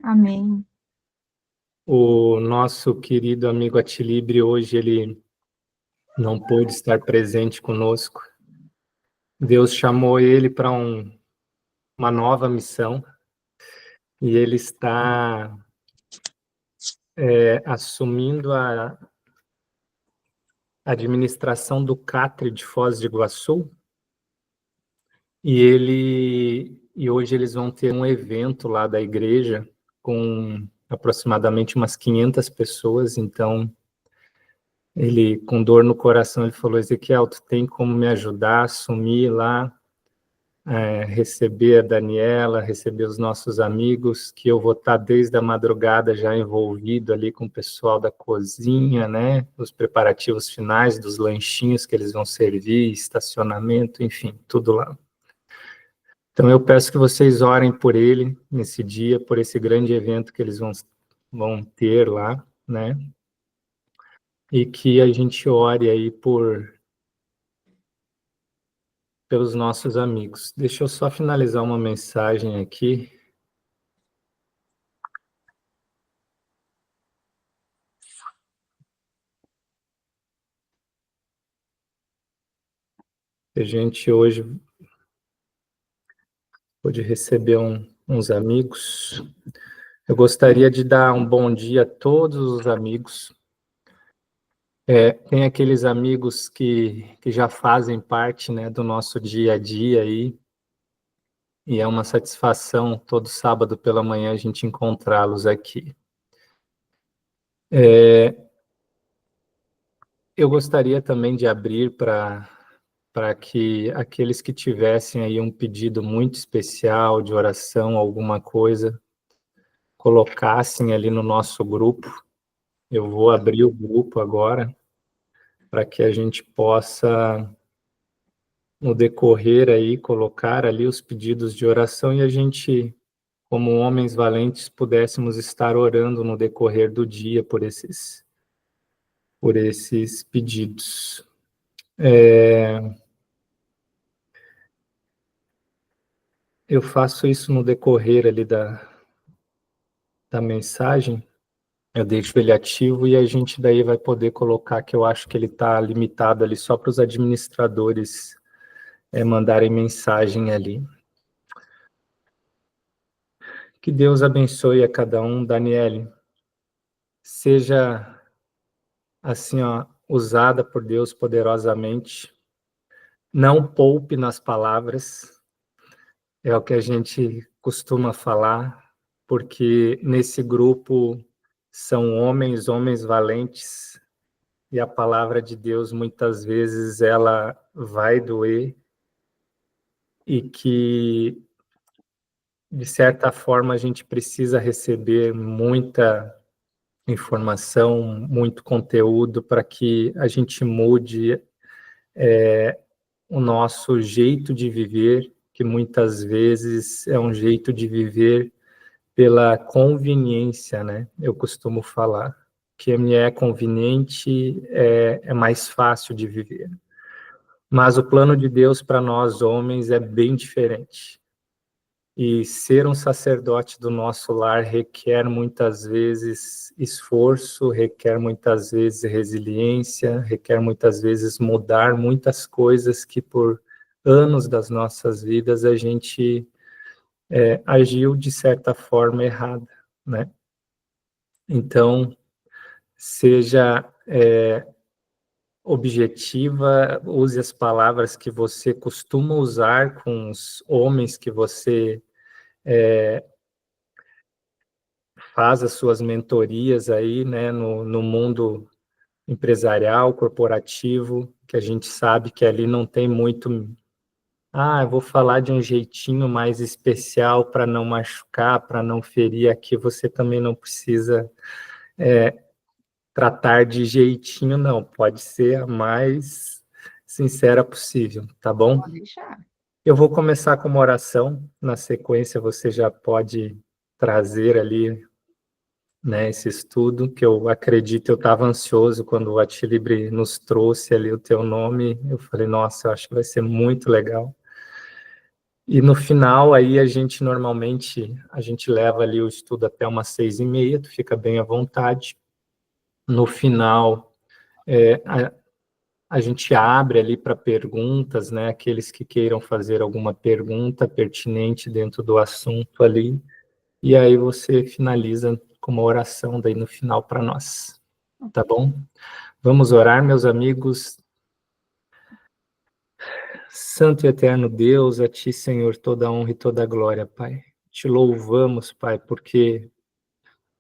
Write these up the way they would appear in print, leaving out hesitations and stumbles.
Amém. O nosso querido amigo Atilibre, hoje ele não pôde estar presente conosco. Deus chamou ele para uma nova missão e ele está assumindo a administração do Catre de Foz do Iguaçu, e hoje eles vão ter um evento lá da igreja com aproximadamente umas 500 pessoas. Então ele, com dor no coração, ele falou: Ezequiel, tu tem como me ajudar a assumir lá, receber a Daniela, receber os nossos amigos, que eu vou estar desde a madrugada já envolvido ali com o pessoal da cozinha, né, os preparativos finais dos lanchinhos que eles vão servir, estacionamento, enfim, tudo lá. Então eu peço que vocês orem por ele nesse dia, por esse grande evento que eles vão ter lá, né, e que a gente ore aí pelos nossos amigos. Deixa eu só finalizar uma mensagem aqui. A gente hoje pôde receber uns amigos. Eu gostaria de dar um bom dia a todos os amigos. Tem aqueles amigos que já fazem parte, né, do nosso dia a dia aí, e é uma satisfação todo sábado pela manhã a gente encontrá-los aqui. Eu gostaria também de abrir para que aqueles que tivessem aí um pedido muito especial de oração, alguma coisa, colocassem ali no nosso grupo. Eu vou abrir o grupo agora para que a gente possa, no decorrer aí, colocar ali os pedidos de oração e a gente, como homens valentes, pudéssemos estar orando no decorrer do dia por esses pedidos. Eu faço isso no decorrer ali da mensagem, eu deixo ele ativo e a gente daí vai poder colocar, que eu acho que ele está limitado ali só para os administradores mandarem mensagem ali. Que Deus abençoe a cada um. Daniele, seja assim, ó, usada por Deus poderosamente. Não poupe nas palavras, é o que a gente costuma falar, porque nesse grupo são homens valentes, e a palavra de Deus muitas vezes ela vai doer, e que de certa forma a gente precisa receber muita informação, muito conteúdo para que a gente mude o nosso jeito de viver, que muitas vezes é um jeito de viver pela conveniência, né? Eu costumo falar que me é conveniente, é mais fácil de viver. Mas o plano de Deus para nós homens é bem diferente. E ser um sacerdote do nosso lar requer muitas vezes esforço, requer muitas vezes resiliência, requer muitas vezes mudar muitas coisas que por anos das nossas vidas a gente agiu de certa forma errada, né? Então, seja objetiva, use as palavras que você costuma usar com os homens que você faz as suas mentorias aí, né, no mundo empresarial, corporativo, que a gente sabe que ali não tem muito, eu vou falar de um jeitinho mais especial para não machucar, para não ferir. Aqui você também não precisa tratar de jeitinho, não, pode ser a mais sincera possível, tá bom? Pode deixar. Eu vou começar com uma oração, na sequência você já pode trazer ali, né, esse estudo, que eu acredito, eu estava ansioso quando o Atilibre nos trouxe ali o teu nome, eu falei, nossa, eu acho que vai ser muito legal. E no final, aí normalmente, a gente leva ali o estudo até umas 6h30, tu fica bem à vontade. No final, a gente abre ali para perguntas, né? Aqueles que queiram fazer alguma pergunta pertinente dentro do assunto ali. E aí você finaliza com uma oração daí no final para nós. Tá bom? Vamos orar, meus amigos. Santo e eterno Deus, a Ti, Senhor, toda a honra e toda a glória, Pai. Te louvamos, Pai, porque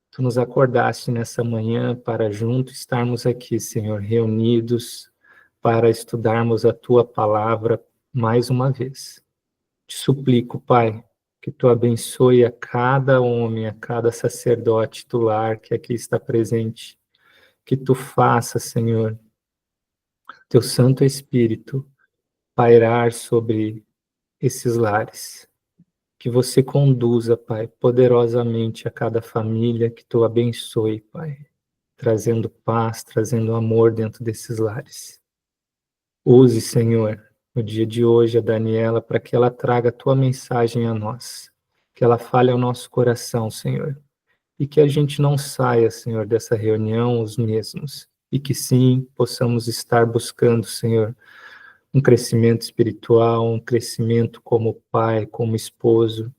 Tu nos acordaste nessa manhã para juntos estarmos aqui, Senhor, reunidos para estudarmos a Tua palavra mais uma vez. Te suplico, Pai, que Tu abençoe a cada homem, a cada sacerdote do lar que aqui está presente. Que Tu faça, Senhor, Teu Santo Espírito pairar sobre esses lares. Que você conduza, Pai, poderosamente a cada família, que Tu abençoe, Pai, trazendo paz, trazendo amor dentro desses lares. Use, Senhor, no dia de hoje a Daniela para que ela traga a Tua mensagem a nós, que ela fale ao nosso coração, Senhor, e que a gente não saia, Senhor, dessa reunião os mesmos, e que sim, possamos estar buscando, Senhor, um crescimento espiritual, um crescimento como pai, como esposo,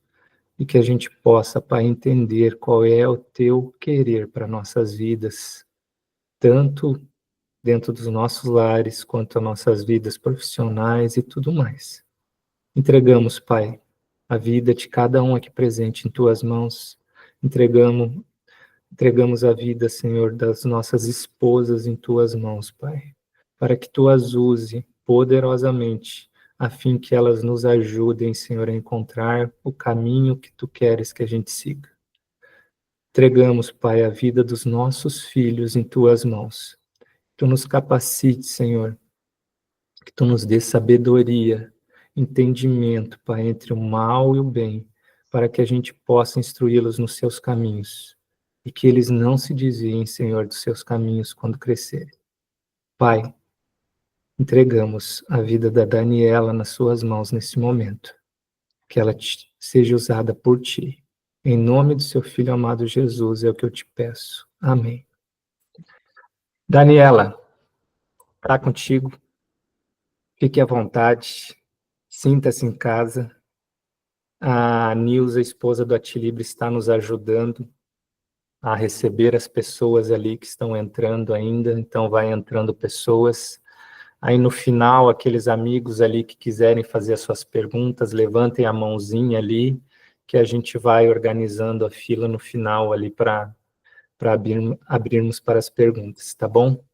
e que a gente possa, Pai, entender qual é o Teu querer para nossas vidas, tanto dentro dos nossos lares, quanto as nossas vidas profissionais e tudo mais. Entregamos, Pai, a vida de cada um aqui presente em Tuas mãos, entregamos a vida, Senhor, das nossas esposas em Tuas mãos, Pai, para que Tu as use poderosamente, a fim que elas nos ajudem, Senhor, a encontrar o caminho que Tu queres que a gente siga. Entregamos, Pai, a vida dos nossos filhos em Tuas mãos. Tu nos capacite, Senhor, que Tu nos dê sabedoria, entendimento, Pai, entre o mal e o bem, para que a gente possa instruí-los nos Seus caminhos e que eles não se desviem, Senhor, dos Seus caminhos quando crescerem. Pai, entregamos a vida da Daniela nas Suas mãos nesse momento, que ela seja usada por Ti. Em nome do Seu Filho amado Jesus é o que eu te peço. Amém. Daniela, está contigo. Fique à vontade. Sinta-se em casa. A Nilza, esposa do Atilibre, está nos ajudando a receber as pessoas ali que estão entrando ainda. Então, vai entrando pessoas. Aí, no final, aqueles amigos ali que quiserem fazer as suas perguntas, levantem a mãozinha ali, que a gente vai organizando a fila no final ali para abrirmos para as perguntas, tá bom?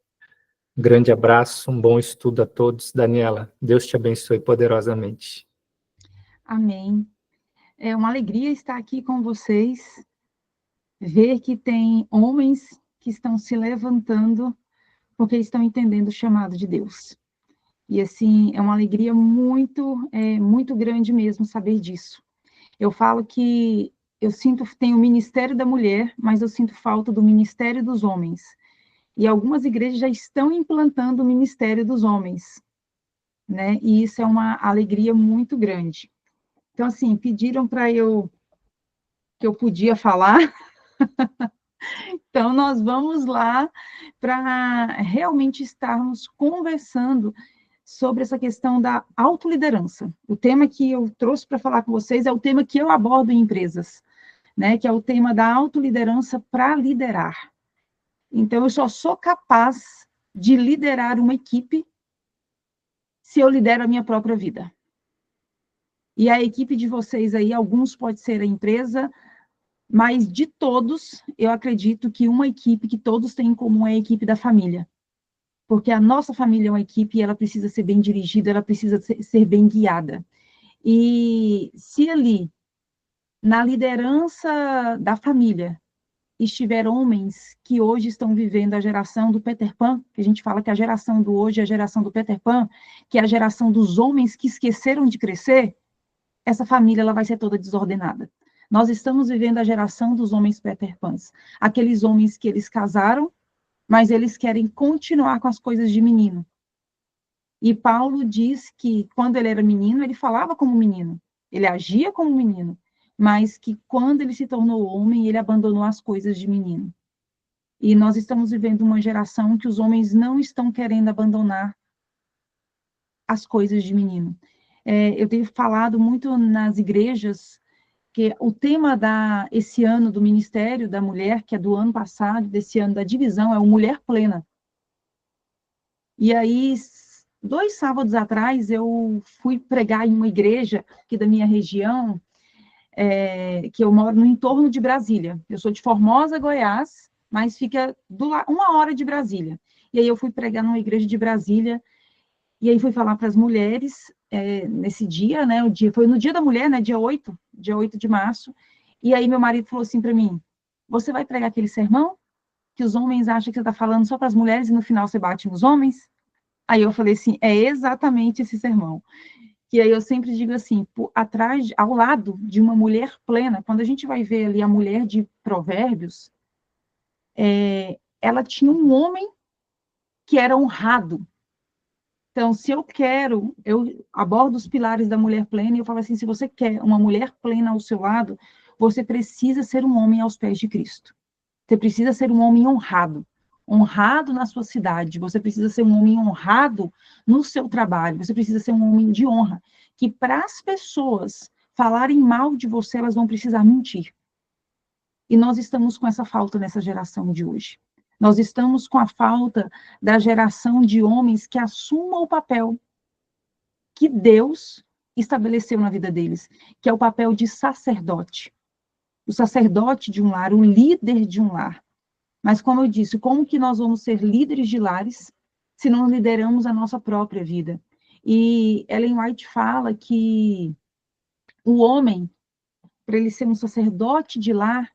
Um grande abraço, um bom estudo a todos. Daniela, Deus te abençoe poderosamente. Amém. É uma alegria estar aqui com vocês, ver que tem homens que estão se levantando porque estão entendendo o chamado de Deus. E, assim, é uma alegria muito grande mesmo saber disso. Eu falo que eu tenho o ministério da mulher, mas eu sinto falta do ministério dos homens. E algumas igrejas já estão implantando o ministério dos homens, né? E isso é uma alegria muito grande. Então, assim, pediram para que eu podia falar, então nós vamos lá para realmente estarmos conversando sobre essa questão da autoliderança. O tema que eu trouxe para falar com vocês é o tema que eu abordo em empresas, né, que é o tema da autoliderança para liderar. Então, eu só sou capaz de liderar uma equipe se eu lidero a minha própria vida. E a equipe de vocês aí, alguns pode ser a empresa, mas de todos, eu acredito que uma equipe que todos têm em comum é a equipe da família. Porque a nossa família é uma equipe e ela precisa ser bem dirigida, ela precisa ser bem guiada. E se ali, na liderança da família, estiver homens que hoje estão vivendo a geração do Peter Pan, que a gente fala que a geração do hoje é a geração do Peter Pan, que é a geração dos homens que esqueceram de crescer, essa família ela vai ser toda desordenada. Nós estamos vivendo a geração dos homens Peter Pans, aqueles homens que eles casaram, mas eles querem continuar com as coisas de menino. E Paulo diz que quando ele era menino, ele falava como menino. Ele agia como menino, mas que quando ele se tornou homem, ele abandonou as coisas de menino. E nós estamos vivendo uma geração que os homens não estão querendo abandonar as coisas de menino. Eu tenho falado muito nas igrejas que o tema esse ano do Ministério da Mulher, que é do ano passado, desse ano da divisão, é o Mulher Plena. E aí, 2 sábados atrás, eu fui pregar em uma igreja aqui da minha região, que eu moro no entorno de Brasília. Eu sou de Formosa, Goiás, mas fica 1 hora de Brasília. E aí eu fui pregar numa igreja de Brasília, e aí fui falar para as mulheres, nesse dia, né, foi no dia da mulher, né, dia 8 de março, e aí meu marido falou assim para mim, você vai pregar aquele sermão que os homens acham que você está falando só para as mulheres e no final você bate nos homens? Aí eu falei assim, é exatamente esse sermão. E aí eu sempre digo assim, ao lado de uma mulher plena, quando a gente vai ver ali a mulher de Provérbios, ela tinha um homem que era honrado. Então, se eu abordo os pilares da mulher plena e eu falo assim, se você quer uma mulher plena ao seu lado, você precisa ser um homem aos pés de Cristo. Você precisa ser um homem honrado. Honrado na sua cidade. Você precisa ser um homem honrado no seu trabalho. Você precisa ser um homem de honra. Que para as pessoas falarem mal de você, elas vão precisar mentir. E nós estamos com essa falta nessa geração de hoje. Nós estamos com a falta da geração de homens que assumam o papel que Deus estabeleceu na vida deles, que é o papel de sacerdote. O sacerdote de um lar, o líder de um lar. Mas, como eu disse, como que nós vamos ser líderes de lares se não lideramos a nossa própria vida? E Ellen White fala que o homem, para ele ser um sacerdote de lar,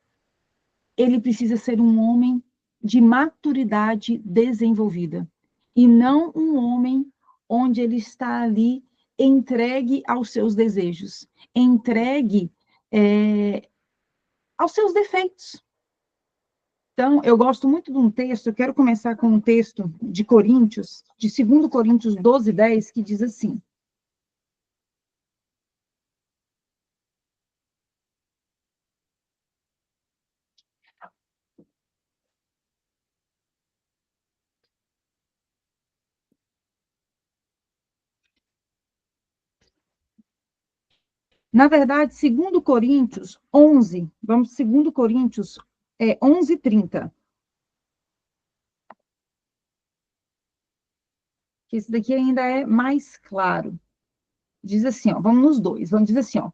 ele precisa ser um homem de maturidade desenvolvida. E não um homem onde ele está ali entregue aos seus desejos, entregue aos seus defeitos. Então, eu gosto muito de um texto, eu quero começar com um texto de Coríntios, de 2 Coríntios 12, 10, que diz assim. Na verdade, 2 Coríntios 11, vamos 2 Coríntios 11, 30. Esse daqui ainda é mais claro. Diz assim, ó, vamos nos dois, vamos dizer assim, ó.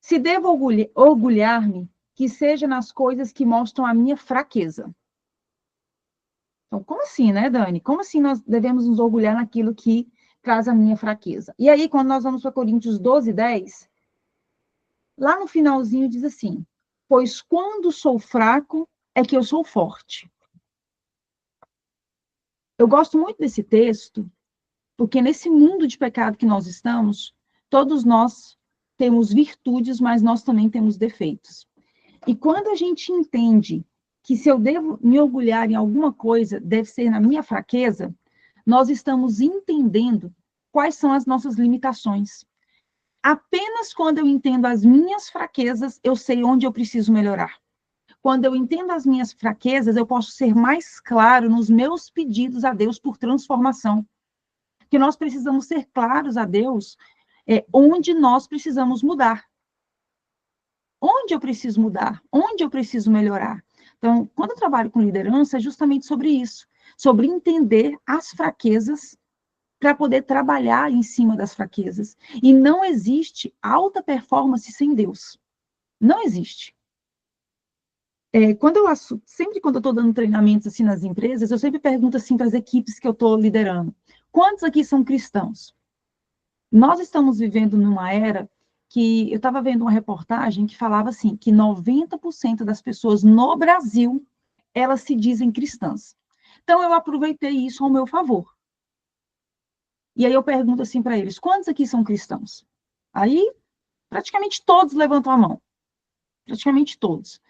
Se devo orgulhar-me, que seja nas coisas que mostram a minha fraqueza. Então, como assim, né, Dani? Como assim nós devemos nos orgulhar naquilo que traz a minha fraqueza? E aí, quando nós vamos para Coríntios 12, 10, lá no finalzinho diz assim, pois quando sou fraco, é que eu sou forte. Eu gosto muito desse texto, porque nesse mundo de pecado que nós estamos, todos nós temos virtudes, mas nós também temos defeitos. E quando a gente entende que se eu devo me orgulhar em alguma coisa, deve ser na minha fraqueza, nós estamos entendendo quais são as nossas limitações. Apenas quando eu entendo as minhas fraquezas, eu sei onde eu preciso melhorar. Quando eu entendo as minhas fraquezas, eu posso ser mais claro nos meus pedidos a Deus por transformação. Que nós precisamos ser claros a Deus onde nós precisamos mudar. Onde eu preciso mudar? Onde eu preciso melhorar? Então, quando eu trabalho com liderança, é justamente sobre isso. Sobre entender as fraquezas para poder trabalhar em cima das fraquezas. E não existe alta performance sem Deus. Não existe. Sempre quando eu estou dando treinamentos assim nas empresas, eu sempre pergunto assim para as equipes que eu estou liderando, quantos aqui são cristãos? Nós estamos vivendo numa era que eu estava vendo uma reportagem que falava assim, que 90% das pessoas no Brasil, elas se dizem cristãs. Então, eu aproveitei isso ao meu favor. E aí eu pergunto assim para eles, quantos aqui são cristãos? Aí, praticamente todos levantam a mão. Praticamente todos.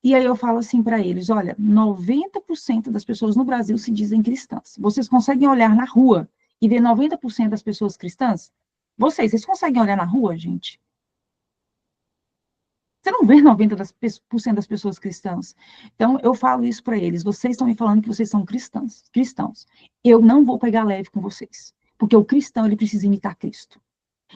E aí eu falo assim para eles, olha, 90% das pessoas no Brasil se dizem cristãs. Vocês conseguem olhar na rua e ver 90% das pessoas cristãs? Vocês conseguem olhar na rua, gente? Você não vê 90% das pessoas cristãs. Então, eu falo isso para eles. Vocês estão me falando que vocês são cristãos. Cristãos. Eu não vou pegar leve com vocês. Porque o cristão, ele precisa imitar Cristo.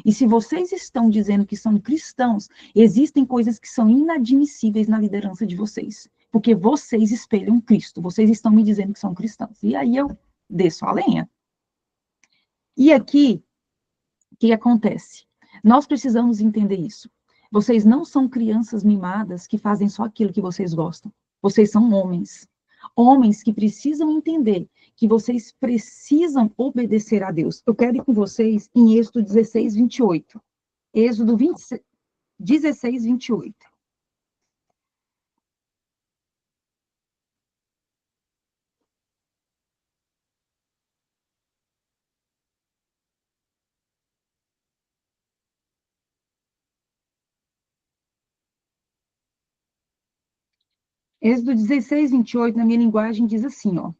E se vocês estão dizendo que são cristãos, existem coisas que são inadmissíveis na liderança de vocês. Porque vocês espelham Cristo. Vocês estão me dizendo que são cristãos. E aí eu desço a lenha. E aqui, o que acontece? Nós precisamos entender isso. Vocês não são crianças mimadas que fazem só aquilo que vocês gostam. Vocês são homens. Homens que precisam entender que vocês precisam obedecer a Deus. Eu quero ir com vocês em Êxodo 16, 28. Êxodo 16, 28. Êxodo 16, 28, na minha linguagem, diz assim, ó.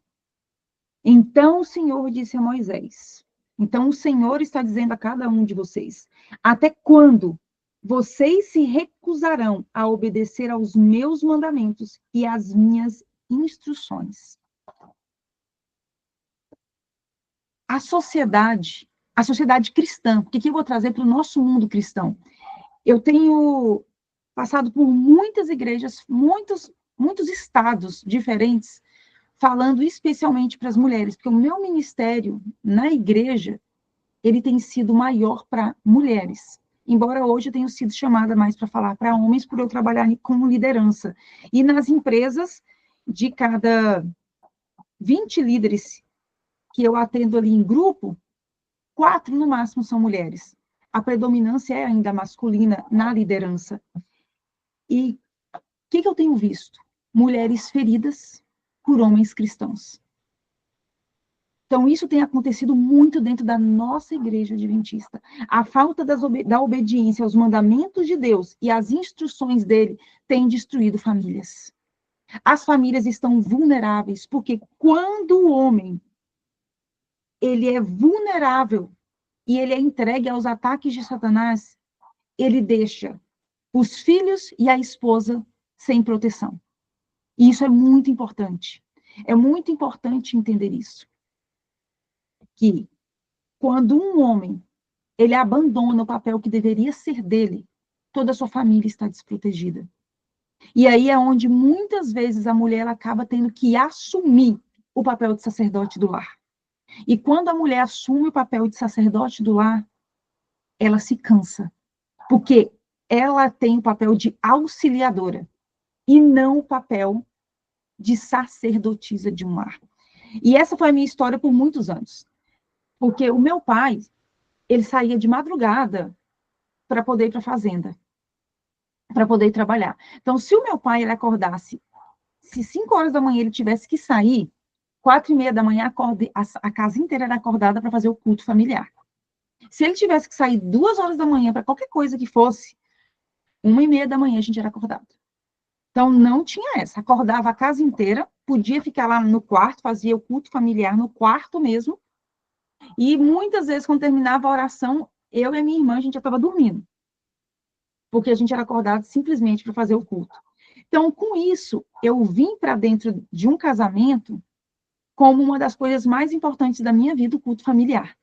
Então o Senhor disse a Moisés. Então o Senhor está dizendo a cada um de vocês: até quando vocês se recusarão a obedecer aos meus mandamentos e às minhas instruções? A sociedade cristã, o que eu vou trazer para o nosso mundo cristão? Eu tenho passado por muitas igrejas, muitos estados diferentes, falando especialmente para as mulheres, porque o meu ministério na igreja, ele tem sido maior para mulheres. Embora hoje eu tenha sido chamada mais para falar para homens, por eu trabalhar como liderança. E nas empresas, de cada 20 líderes que eu atendo ali em grupo, 4 no máximo são mulheres. A predominância é ainda masculina na liderança. E o que eu tenho visto? Mulheres feridas por homens cristãos. Então, isso tem acontecido muito dentro da nossa igreja adventista. A falta da obediência aos mandamentos de Deus e às instruções dele tem destruído famílias. As famílias estão vulneráveis, porque quando o homem ele é vulnerável e ele é entregue aos ataques de Satanás, ele deixa os filhos e a esposa sem proteção. E isso é muito importante. É muito importante entender isso. Que quando um homem ele abandona o papel que deveria ser dele, toda a sua família está desprotegida. E aí é onde muitas vezes a mulher ela acaba tendo que assumir o papel de sacerdote do lar. E quando a mulher assume o papel de sacerdote do lar, ela se cansa, porque ela tem o papel de auxiliadora e não o papel de sacerdotisa de um lar. E essa foi a minha história por muitos anos. Porque o meu pai, ele saía de madrugada para poder ir para a fazenda, para poder trabalhar. Então, se o meu pai ele acordasse, se 5 horas da manhã ele tivesse que sair, 4:30 da manhã a casa inteira era acordada para fazer o culto familiar. Se ele tivesse que sair 2 horas da manhã para qualquer coisa que fosse, 1:30 da manhã a gente era acordado. Então, não tinha essa. Acordava a casa inteira, podia ficar lá no quarto, fazia o culto familiar no quarto mesmo, e muitas vezes, quando terminava a oração, eu e a minha irmã, a gente já estava dormindo. Porque a gente era acordado simplesmente para fazer o culto. Então, com isso, eu vim para dentro de um casamento como uma das coisas mais importantes da minha vida, o culto familiar.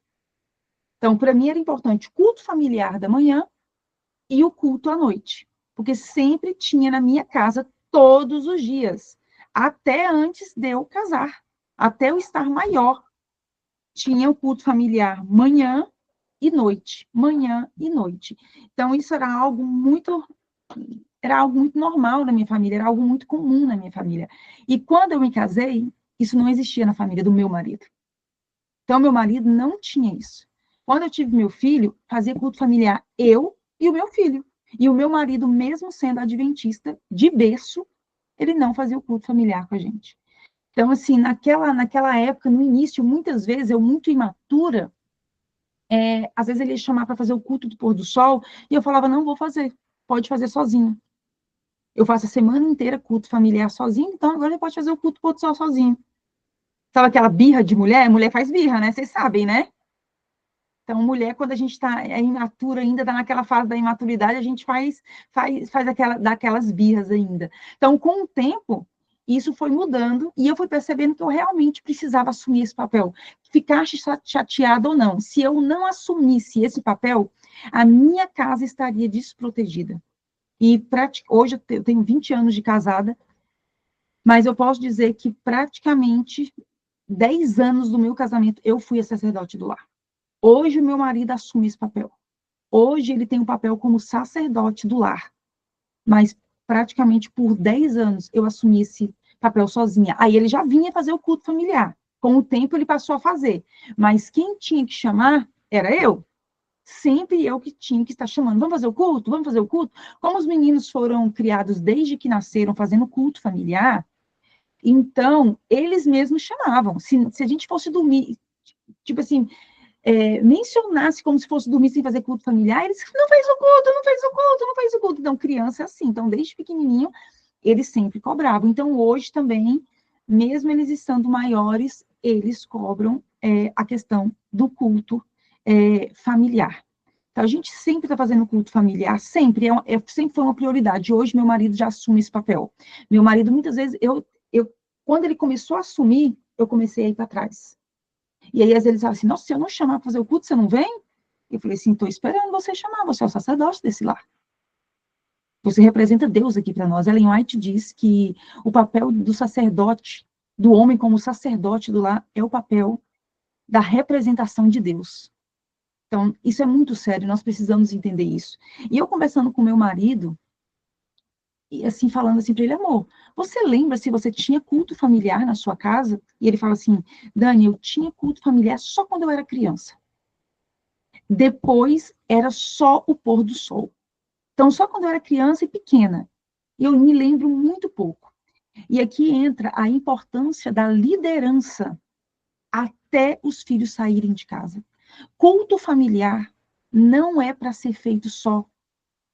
Então, para mim era importante o culto familiar da manhã e o culto à noite. Porque sempre tinha na minha casa todos os dias. Até antes de eu casar. Até eu estar maior. Tinha o culto familiar manhã e noite. Manhã e noite. Então, isso era algo muito normal na minha família, era algo muito comum na minha família. E quando eu me casei, isso não existia na família do meu marido. Então, meu marido não tinha isso. Quando eu tive meu filho, fazia culto familiar eu e o meu filho. E o meu marido, mesmo sendo adventista de berço, ele não fazia o culto familiar com a gente. Então, assim, naquela época, no início, muitas vezes, eu muito imatura, às vezes ele ia chamar para fazer o culto do pôr do sol, e eu falava, não vou fazer, pode fazer sozinho. Eu faço a semana inteira culto familiar sozinho, então agora ele pode fazer o culto do pôr do sol sozinho. Sabe aquela birra de mulher? Mulher faz birra, né? Vocês sabem, né? Então, mulher, quando a gente é imatura ainda, está naquela fase da imaturidade, a gente dá aquelas birras ainda. Então, com o tempo, isso foi mudando, e eu fui percebendo que eu realmente precisava assumir esse papel. Ficasse chateada ou não, se eu não assumisse esse papel, a minha casa estaria desprotegida. E hoje eu tenho 20 anos de casada, mas eu posso dizer que praticamente 10 anos do meu casamento eu fui a sacerdote do lar. Hoje o meu marido assume esse papel. Hoje ele tem um papel como sacerdote do lar. Mas praticamente por 10 anos eu assumi esse papel sozinha. Aí ele já vinha fazer o culto familiar. Com o tempo ele passou a fazer. Mas quem tinha que chamar era eu. Sempre eu que tinha que estar chamando. Vamos fazer o culto? Vamos fazer o culto? Como os meninos foram criados desde que nasceram fazendo culto familiar, então eles mesmos chamavam. Se a gente fosse dormir, tipo assim, mencionasse como se fosse dormir sem fazer culto familiar, eles não fez o culto, não fez o culto, não fez o culto. Então, criança é assim. Então, desde pequenininho, eles sempre cobravam. Então, hoje também, mesmo eles estando maiores, eles cobram a questão do culto familiar. Então, a gente sempre está fazendo culto familiar, sempre, sempre foi uma prioridade. Hoje, meu marido já assume esse papel. Meu marido, muitas vezes, quando ele começou a assumir, eu comecei a ir para trás. E aí, às vezes, ele fala assim, nossa, se eu não chamar para fazer o culto, você não vem? Eu falei assim, estou esperando você chamar, você é o sacerdote desse lar. Você representa Deus aqui para nós. Ellen White diz que o papel do sacerdote, do homem como sacerdote do lar, é o papel da representação de Deus. Então, isso é muito sério, nós precisamos entender isso. E eu conversando com meu marido, e assim, falando assim para ele, amor, você lembra se você tinha culto familiar na sua casa? E ele fala assim, Dani, eu tinha culto familiar só quando eu era criança. Depois era só o pôr do sol. Então, só quando eu era criança e pequena. Eu me lembro muito pouco. E aqui entra a importância da liderança até os filhos saírem de casa. Culto familiar não é para ser feito só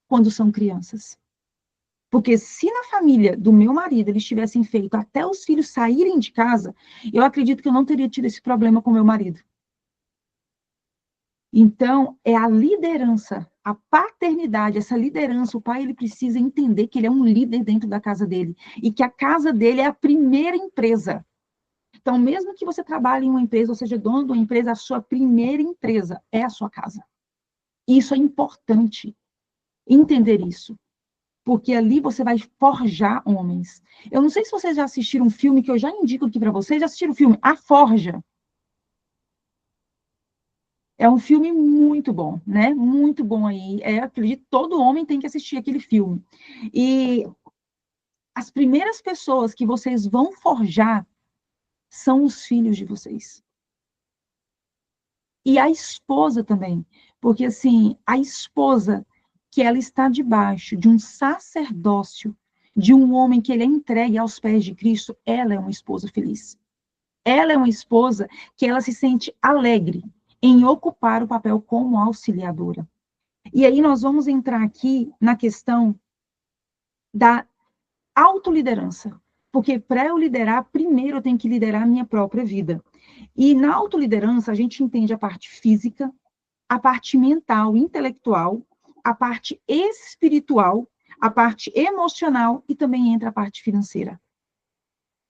quando são crianças. Porque se na família do meu marido eles tivessem feito até os filhos saírem de casa, eu acredito que eu não teria tido esse problema com meu marido. Então, é a liderança, a paternidade, essa liderança, o pai ele precisa entender que ele é um líder dentro da casa dele e que a casa dele é a primeira empresa. Então, mesmo que você trabalhe em uma empresa, ou seja, dono de uma empresa, a sua primeira empresa é a sua casa. Isso é importante, entender isso. Porque ali você vai forjar homens. Eu não sei se vocês já assistiram um filme que eu já indico aqui para vocês. Já assistiram o filme A Forja? É um filme muito bom, né? Muito bom aí. Acredito que todo homem tem que assistir aquele filme. E as primeiras pessoas que vocês vão forjar são os filhos de vocês. E a esposa também. Porque, assim, a esposa que ela está debaixo de um sacerdócio, de um homem que ele é entregue aos pés de Cristo, ela é uma esposa feliz. Ela é uma esposa que ela se sente alegre em ocupar o papel como auxiliadora. E aí nós vamos entrar aqui na questão da autoliderança. Porque para eu liderar, primeiro eu tenho que liderar a minha própria vida. E na autoliderança, a gente entende a parte física, a parte mental, intelectual, a parte espiritual, a parte emocional e também entra a parte financeira.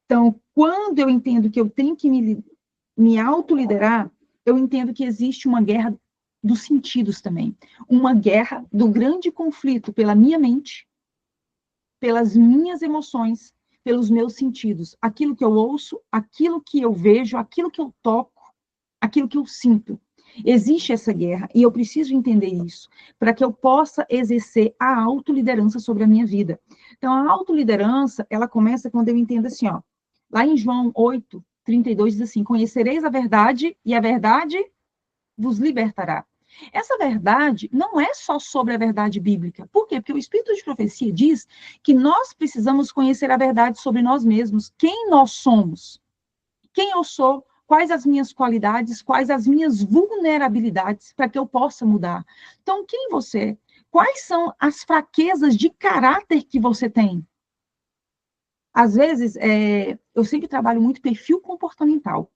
Então, quando eu entendo que eu tenho que me autoliderar, eu entendo que existe uma guerra dos sentidos também. Uma guerra do grande conflito pela minha mente, pelas minhas emoções, pelos meus sentidos. Aquilo que eu ouço, aquilo que eu vejo, aquilo que eu toco, aquilo que eu sinto. Existe essa guerra e eu preciso entender isso para que eu possa exercer a autoliderança sobre a minha vida. Então, a autoliderança, ela começa quando eu entendo assim, ó, lá em João 8:32 diz assim, conhecereis a verdade e a verdade vos libertará. Essa verdade não é só sobre a verdade bíblica. Por quê? Porque o Espírito de Profecia diz que nós precisamos conhecer a verdade sobre nós mesmos. Quem nós somos? Quem eu sou? Quais as minhas qualidades? Quais as minhas vulnerabilidades para que eu possa mudar? Então, quem você é? Quais são as fraquezas de caráter que você tem? Às vezes, eu sempre trabalho muito perfil comportamental.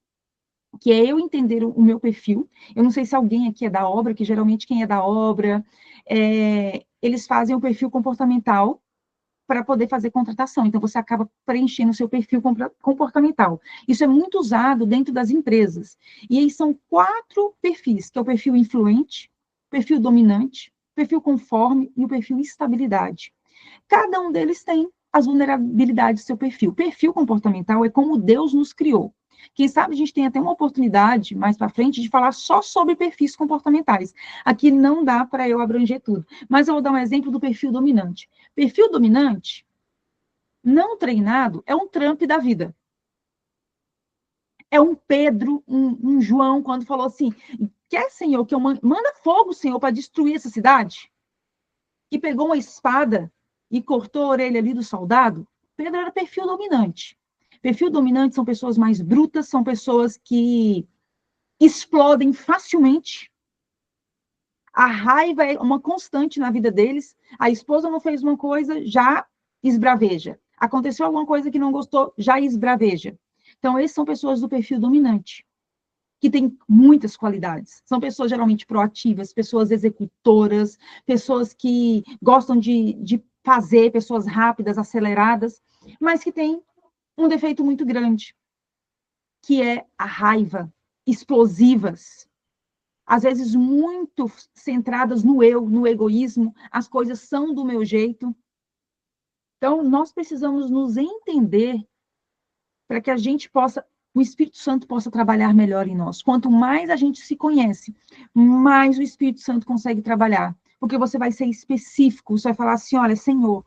que é eu entender o meu perfil. Eu não sei se alguém aqui é da obra, que geralmente quem é da obra, eles fazem o perfil comportamental para poder fazer contratação. Então, você acaba preenchendo o seu perfil comportamental. Isso é muito usado dentro das empresas. E aí são 4 perfis, que é o perfil influente, perfil dominante, perfil conforme e o perfil estabilidade. Cada um deles tem as vulnerabilidades do seu perfil. Perfil comportamental é como Deus nos criou. Quem sabe a gente tem até uma oportunidade mais para frente de falar só sobre perfis comportamentais. Aqui não dá para eu abranger tudo, mas eu vou dar um exemplo do perfil dominante. Perfil dominante, não treinado, é um Trump da vida. É um Pedro, um João, quando falou assim, quer, Senhor, que eu manda fogo, Senhor, para destruir essa cidade? Que pegou uma espada e cortou a orelha ali do soldado. Pedro era perfil dominante. Perfil dominante são pessoas mais brutas, são pessoas que explodem facilmente. A raiva é uma constante na vida deles. A esposa não fez uma coisa, já esbraveja. Aconteceu alguma coisa que não gostou, já esbraveja. Então, esses são pessoas do perfil dominante, que têm muitas qualidades. São pessoas geralmente proativas, pessoas executoras, pessoas que gostam de fazer, pessoas rápidas, aceleradas, mas que têm um defeito muito grande, que é a raiva, explosivas, às vezes muito centradas no eu, no egoísmo, as coisas são do meu jeito. Então, nós precisamos nos entender para que a gente possa, o Espírito Santo possa trabalhar melhor em nós. Quanto mais a gente se conhece, mais o Espírito Santo consegue trabalhar. Porque você vai ser específico, você vai falar assim, olha, Senhor,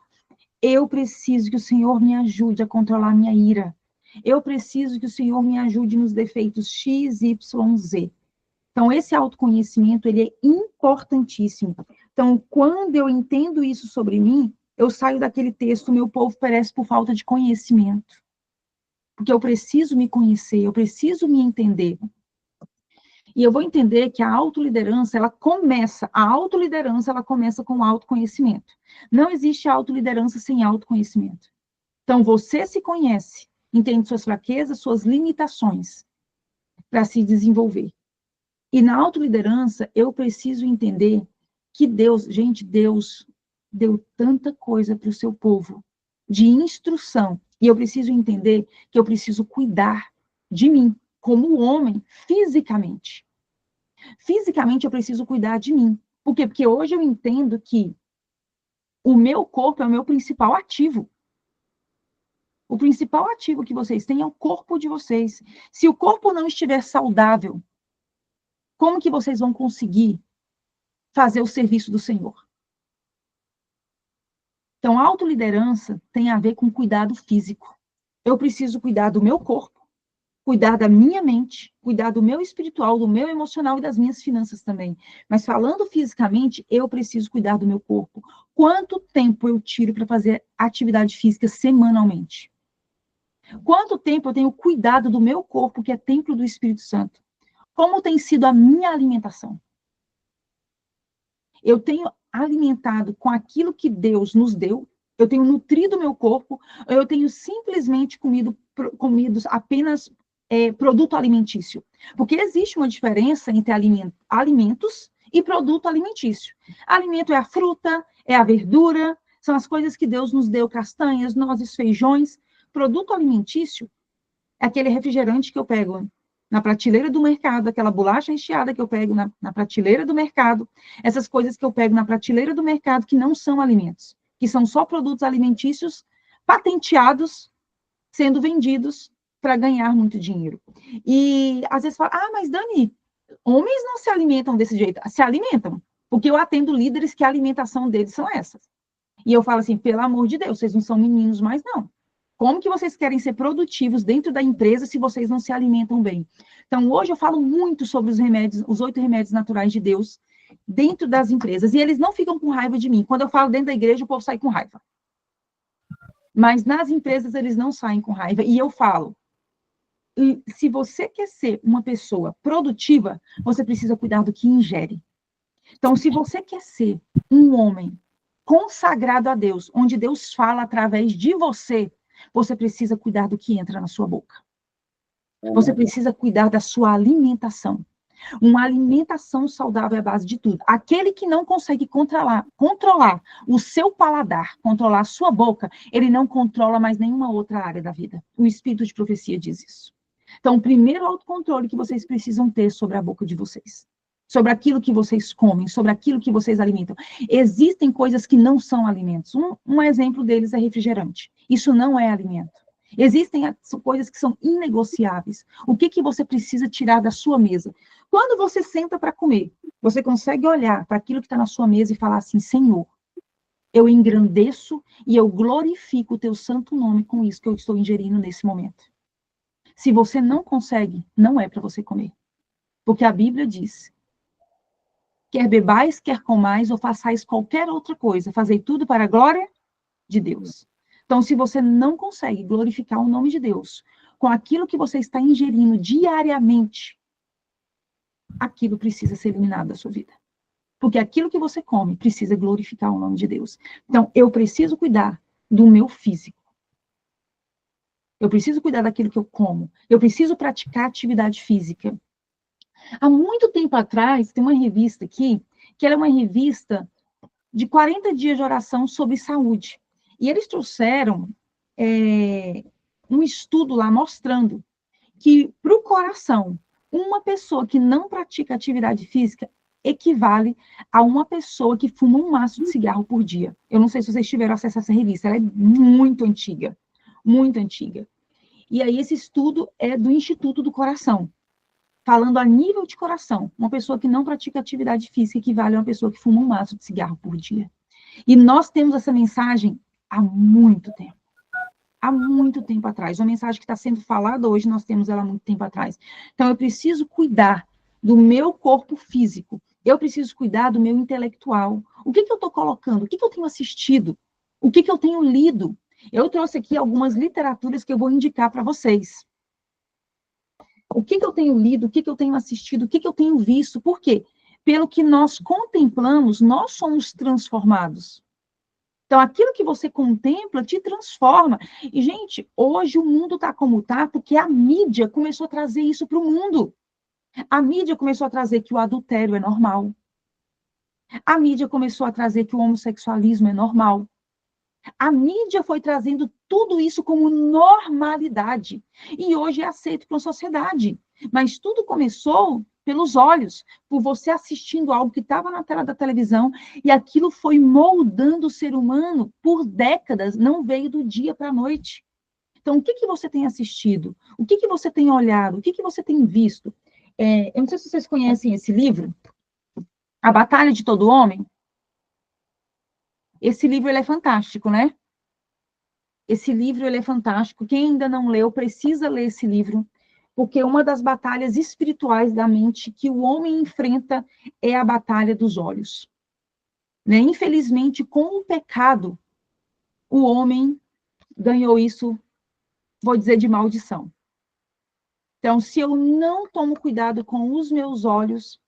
eu preciso que o Senhor me ajude a controlar a minha ira. Eu preciso que o Senhor me ajude nos defeitos X, Y, Z. Então, esse autoconhecimento, ele é importantíssimo. Então, quando eu entendo isso sobre mim, eu saio daquele texto, meu povo perece por falta de conhecimento. Porque eu preciso me conhecer, eu preciso me entender. E eu vou entender que a autoliderança, ela começa com o autoconhecimento. Não existe autoliderança sem autoconhecimento. Então, você se conhece, entende suas fraquezas, suas limitações, para se desenvolver. E na autoliderança, eu preciso entender que Deus, gente, Deus deu tanta coisa para o seu povo, de instrução. E eu preciso entender que eu preciso cuidar de mim, como homem, fisicamente. Fisicamente, eu preciso cuidar de mim. Por quê? Porque hoje eu entendo que o meu corpo é o meu principal ativo. O principal ativo que vocês têm é o corpo de vocês. Se o corpo não estiver saudável, como que vocês vão conseguir fazer o serviço do Senhor? Então, a autoliderança tem a ver com cuidado físico. Eu preciso cuidar do meu corpo, cuidar da minha mente, cuidar do meu espiritual, do meu emocional e das minhas finanças também. Mas falando fisicamente, eu preciso cuidar do meu corpo. Quanto tempo eu tiro para fazer atividade física semanalmente? Quanto tempo eu tenho cuidado do meu corpo, que é templo do Espírito Santo? Como tem sido a minha alimentação? Eu tenho alimentado com aquilo que Deus nos deu, eu tenho nutrido o meu corpo, eu tenho simplesmente comido apenas produto alimentício. Porque existe uma diferença entre alimentos e produto alimentício. Alimento é a fruta, é a verdura, são as coisas que Deus nos deu, castanhas, nozes, feijões. Produto alimentício é aquele refrigerante que eu pego na prateleira do mercado, aquela bolacha recheada que eu pego na prateleira do mercado, essas coisas que eu pego na prateleira do mercado que não são alimentos, que são só produtos alimentícios patenteados, sendo vendidos para ganhar muito dinheiro. E às vezes fala, mas Dani, homens não se alimentam desse jeito. Se alimentam, porque eu atendo líderes que a alimentação deles são essas. E eu falo assim, pelo amor de Deus, vocês não são meninos mais, não. Como que vocês querem ser produtivos dentro da empresa se vocês não se alimentam bem? Então, hoje eu falo muito sobre os remédios, os 8 remédios naturais de Deus, dentro das empresas. E eles não ficam com raiva de mim. Quando eu falo dentro da igreja, o povo sai com raiva. Mas nas empresas, eles não saem com raiva. E eu falo, se você quer ser uma pessoa produtiva, você precisa cuidar do que ingere. Então, se você quer ser um homem consagrado a Deus, onde Deus fala através de você, você precisa cuidar do que entra na sua boca. Você precisa cuidar da sua alimentação. Uma alimentação saudável é a base de tudo. Aquele que não consegue controlar o seu paladar, controlar a sua boca, ele não controla mais nenhuma outra área da vida. O espírito de profecia diz isso. Então, o primeiro autocontrole que vocês precisam ter sobre a boca de vocês, sobre aquilo que vocês comem, sobre aquilo que vocês alimentam. Existem coisas que não são alimentos. Um exemplo deles é refrigerante. Isso não é alimento. Existem coisas que são inegociáveis. O que você precisa tirar da sua mesa? Quando você senta para comer, você consegue olhar para aquilo que está na sua mesa e falar assim, Senhor, eu engrandeço e eu glorifico o teu santo nome com isso que eu estou ingerindo nesse momento. Se você não consegue, não é para você comer. Porque a Bíblia diz, quer bebais, quer comais, ou façais qualquer outra coisa, fazei tudo para a glória de Deus. Então, se você não consegue glorificar o nome de Deus com aquilo que você está ingerindo diariamente, aquilo precisa ser eliminado da sua vida. Porque aquilo que você come precisa glorificar o nome de Deus. Então, eu preciso cuidar do meu físico. Eu preciso cuidar daquilo que eu como. Eu preciso praticar atividade física. Há muito tempo atrás, tem uma revista aqui, que ela é uma revista de 40 dias de oração sobre saúde. E eles trouxeram um estudo lá mostrando que, para o coração, uma pessoa que não pratica atividade física equivale a uma pessoa que fuma um maço de cigarro por dia. Eu não sei se vocês tiveram acesso a essa revista, ela é muito antiga, muito antiga. E aí esse estudo é do Instituto do Coração, falando a nível de coração. Uma pessoa que não pratica atividade física equivale a uma pessoa que fuma um maço de cigarro por dia. E nós temos essa mensagem há muito tempo. Há muito tempo atrás. Uma mensagem que está sendo falada hoje, nós temos ela há muito tempo atrás. Então, eu preciso cuidar do meu corpo físico. Eu preciso cuidar do meu intelectual. O que eu estou colocando? O que eu tenho assistido? O que eu tenho lido? Eu trouxe aqui algumas literaturas que eu vou indicar para vocês. O que eu tenho lido? O que eu tenho assistido? O que eu tenho visto? Por quê? Pelo que nós contemplamos, nós somos transformados. Então, aquilo que você contempla te transforma. E, gente, hoje o mundo está como está porque a mídia começou a trazer isso para o mundo. A mídia começou a trazer que o adultério é normal. A mídia começou a trazer que o homossexualismo é normal. A mídia foi trazendo tudo isso como normalidade. E hoje é aceito pela sociedade. Mas tudo começou pelos olhos, por você assistindo algo que estava na tela da televisão, e aquilo foi moldando o ser humano por décadas, não veio do dia para a noite. Então, o que você tem assistido? O que você tem olhado? O que você tem visto? Eu não sei se vocês conhecem esse livro, A Batalha de Todo Homem. Esse livro ele é fantástico, né? Esse livro ele é fantástico. Quem ainda não leu, precisa ler esse livro, porque uma das batalhas espirituais da mente que o homem enfrenta é a batalha dos olhos. Né? Infelizmente, com o pecado, o homem ganhou isso, vou dizer, de maldição. Então, se eu não tomo cuidado com os meus olhos,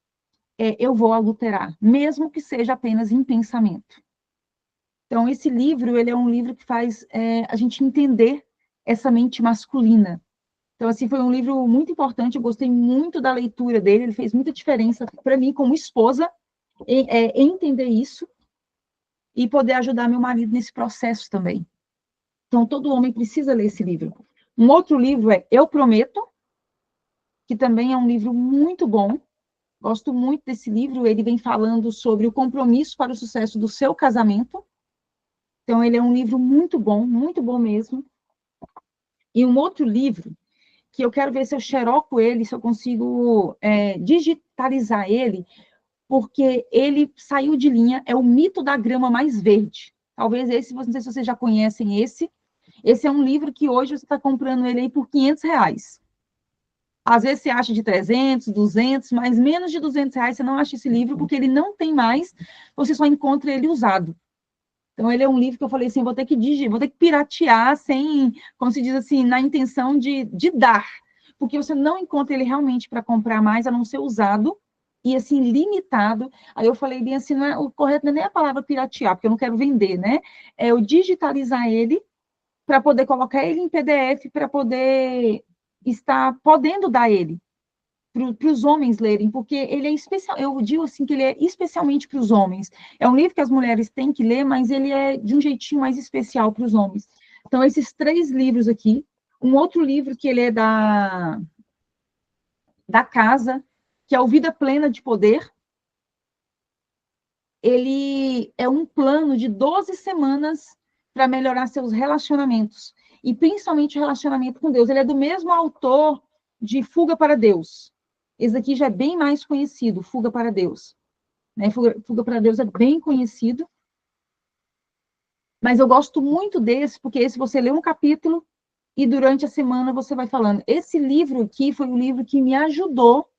eu vou adulterar, mesmo que seja apenas em pensamento. Então, esse livro, ele é um livro que faz a gente entender essa mente masculina. Então, assim, foi um livro muito importante, eu gostei muito da leitura dele, ele fez muita diferença para mim, como esposa, em entender isso e poder ajudar meu marido nesse processo também. Então, todo homem precisa ler esse livro. Um outro livro é Eu Prometo, que também é um livro muito bom. Gosto muito desse livro, ele vem falando sobre o compromisso para o sucesso do seu casamento. Então, ele é um livro muito bom mesmo. E um outro livro, que eu quero ver se eu xeroco ele, se eu consigo digitalizar ele, porque ele saiu de linha, é o Mito da Grama Mais Verde. Talvez esse, não sei se vocês já conhecem esse. Esse é um livro que hoje você está comprando ele aí por R$500. Às vezes você acha de 300, 200, mas menos de R$200 você não acha esse livro, porque ele não tem mais, você só encontra ele usado. Então, ele é um livro que eu falei assim, vou ter que piratear sem, como se diz assim, na intenção de dar. Porque você não encontra ele realmente para comprar mais, a não ser usado, e assim, limitado. Aí eu falei bem assim, o correto não é nem a palavra piratear, porque eu não quero vender, né? É eu digitalizar ele, para poder colocar ele em PDF, para poder está podendo dar ele para os homens lerem, porque ele é especial, eu digo assim que ele é especialmente para os homens. É um livro que as mulheres têm que ler, mas ele é de um jeitinho mais especial para os homens. Então, esses 3 livros aqui, um outro livro que ele é da casa, que é o Vida Plena de Poder, ele é um plano de 12 semanas para melhorar seus relacionamentos, e principalmente o relacionamento com Deus. Ele é do mesmo autor de Fuga para Deus. Esse aqui já é bem mais conhecido, Fuga para Deus. Né? Fuga para Deus é bem conhecido, mas eu gosto muito desse, porque esse você lê um capítulo e durante a semana você vai falando. Esse livro aqui foi o livro que me ajudou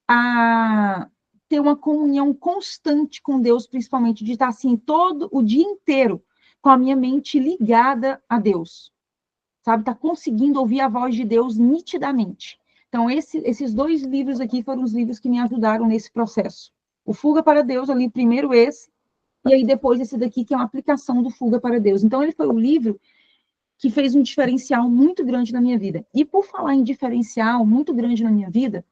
a ter uma comunhão constante com Deus, principalmente de estar assim todo o dia inteiro com a minha mente ligada a Deus, sabe? Tá conseguindo ouvir a voz de Deus nitidamente. Então, esses 2 livros aqui foram os livros que me ajudaram nesse processo. O Fuga para Deus, ali primeiro esse, e aí depois esse daqui, que é uma aplicação do Fuga para Deus. Então, ele foi o livro que fez um diferencial muito grande na minha vida. E por falar em diferencial muito grande na minha vida,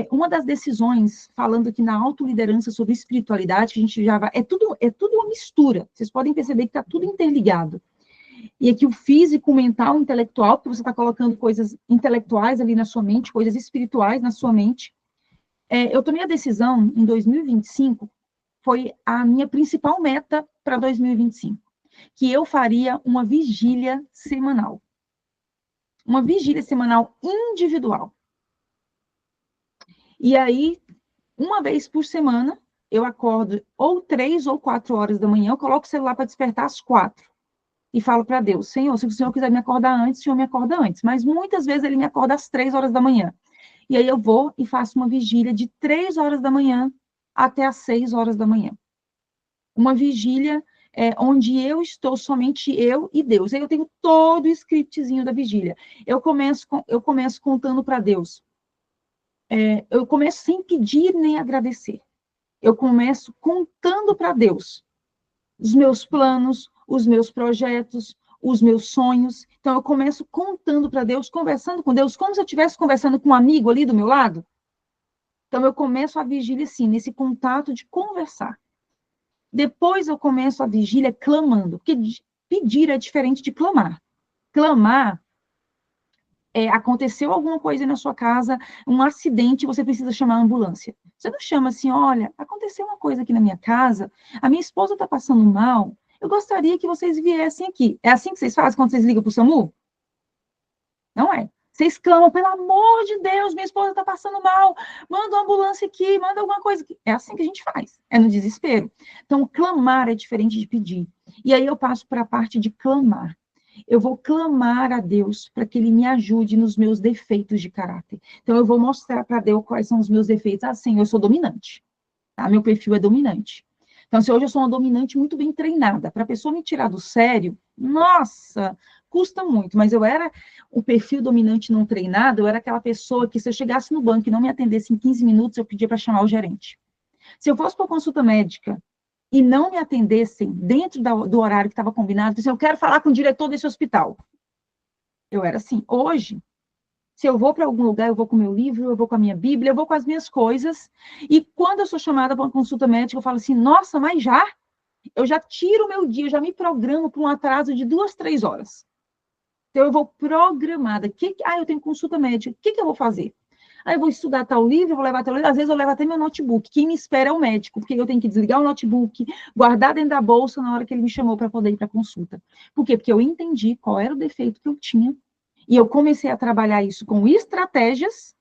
uma das decisões, falando aqui na autoliderança sobre espiritualidade, que a gente já vai... É tudo uma mistura. Vocês podem perceber que está tudo interligado. E aqui o físico, o mental, o intelectual, porque você está colocando coisas intelectuais ali na sua mente, coisas espirituais na sua mente. Eu tomei a decisão, em 2025, foi a minha principal meta para 2025, que eu faria uma vigília semanal. Uma vigília semanal individual. E aí, uma vez por semana, eu acordo ou 3 ou 4 horas da manhã, eu coloco o celular para despertar às 4. E falo para Deus, Senhor, se o Senhor quiser me acordar antes, o Senhor me acorda antes. Mas muitas vezes ele me acorda às 3 horas da manhã. E aí eu vou e faço uma vigília de 3 horas da manhã até às 6 horas da manhã. Uma vigília onde eu estou somente eu e Deus. Aí eu tenho todo o scriptzinho da vigília. Eu começo contando para Deus. Eu começo sem pedir nem agradecer. Eu começo contando para Deus os meus planos, os meus projetos, os meus sonhos. Então, eu começo contando para Deus, conversando com Deus, como se eu estivesse conversando com um amigo ali do meu lado. Então, eu começo a vigília, assim, nesse contato de conversar. Depois, eu começo a vigília clamando, porque pedir é diferente de clamar. Clamar aconteceu alguma coisa na sua casa, um acidente, você precisa chamar a ambulância. Você não chama assim, olha, aconteceu uma coisa aqui na minha casa, a minha esposa está passando mal, eu gostaria que vocês viessem aqui. É assim que vocês fazem quando vocês ligam para o SAMU? Não é. Vocês clamam, pelo amor de Deus, minha esposa está passando mal, manda uma ambulância aqui, manda alguma coisa aqui. É assim que a gente faz, é no desespero. Então, clamar é diferente de pedir. E aí eu passo para a parte de clamar. Eu vou clamar a Deus para que Ele me ajude nos meus defeitos de caráter. Então, eu vou mostrar para Deus quais são os meus defeitos. Ah, sim, eu sou dominante. Tá? Meu perfil é dominante. Então, se hoje eu sou uma dominante muito bem treinada, para a pessoa me tirar do sério, nossa, custa muito. Mas eu era o perfil dominante não treinado, eu era aquela pessoa que se eu chegasse no banco e não me atendesse em 15 minutos, eu pedia para chamar o gerente. Se eu fosse para consulta médica e não me atendessem dentro do horário que estava combinado, eu quero falar com o diretor desse hospital. Eu era assim. Hoje, se eu vou para algum lugar, eu vou com o meu livro, eu vou com a minha Bíblia, eu vou com as minhas coisas, e quando eu sou chamada para uma consulta médica, eu falo assim, nossa, mas já? Eu já tiro o meu dia, eu já me programo para um atraso de 2, 3 horas. Então, eu vou programada. Eu tenho consulta médica, o que eu vou fazer? Aí eu vou estudar tal livro, eu vou levar tal livro, às vezes eu levo até meu notebook. Quem me espera é o médico, porque eu tenho que desligar o notebook, guardar dentro da bolsa na hora que ele me chamou para poder ir para a consulta. Por quê? Porque eu entendi qual era o defeito que eu tinha, e eu comecei a trabalhar isso com estratégias,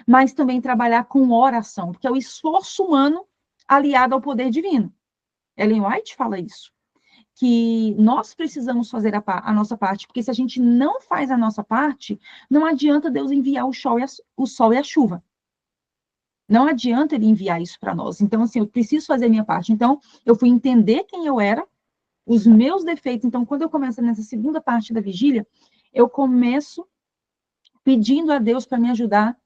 mas também trabalhar com oração, porque é o esforço humano aliado ao poder divino. Ellen White fala isso, que nós precisamos fazer a nossa parte, porque se a gente não faz a nossa parte, não adianta Deus enviar o sol e a chuva. Não adianta Ele enviar isso para nós. Então, assim, eu preciso fazer a minha parte. Então, eu fui entender quem eu era, os meus defeitos. Então, quando eu começo nessa segunda parte da vigília, eu começo pedindo a Deus para me ajudar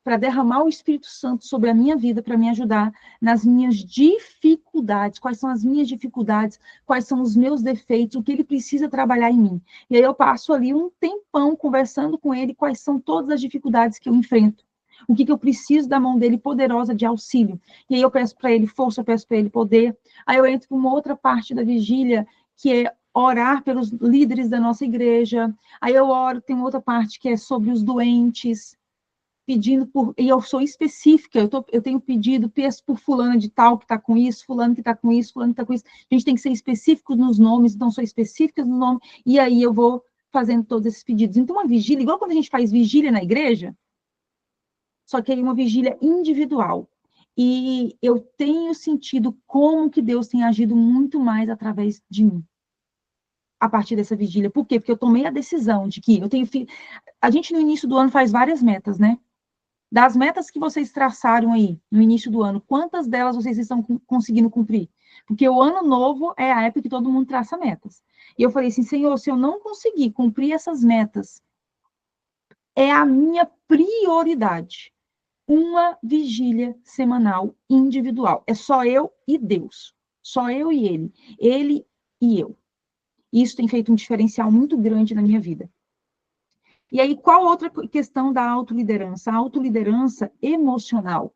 para derramar o Espírito Santo sobre a minha vida, para me ajudar nas minhas dificuldades. Quais são as minhas dificuldades? Quais são os meus defeitos? O que ele precisa trabalhar em mim? E aí eu passo ali um tempão conversando com ele, quais são todas as dificuldades que eu enfrento. O que eu preciso da mão dele poderosa de auxílio. E aí eu peço para ele força, eu peço para ele poder. Aí eu entro para uma outra parte da vigília, que é orar pelos líderes da nossa igreja. Aí eu oro, tem outra parte que é sobre os doentes, pedindo por, e eu sou específica, eu tenho pedido, peço por fulano de tal que está com isso, fulano que está com isso, fulano que está com isso. A gente tem que ser específico nos nomes, então sou específica no nome, e aí eu vou fazendo todos esses pedidos. Então, uma vigília, igual quando a gente faz vigília na igreja, só que é uma vigília individual. E eu tenho sentido como que Deus tem agido muito mais através de mim, a partir dessa vigília. Por quê? Porque eu tomei a decisão de que eu tenho... A gente, no início do ano, faz várias metas, né? Das metas que vocês traçaram aí, no início do ano, quantas delas vocês estão conseguindo cumprir? Porque o ano novo é a época que todo mundo traça metas. E eu falei assim, Senhor, se eu não conseguir cumprir essas metas, é a minha prioridade. Uma vigília semanal individual. É só eu e Deus. Só eu e ele. Ele e eu. Isso tem feito um diferencial muito grande na minha vida. E aí, qual outra questão da autoliderança? A autoliderança emocional.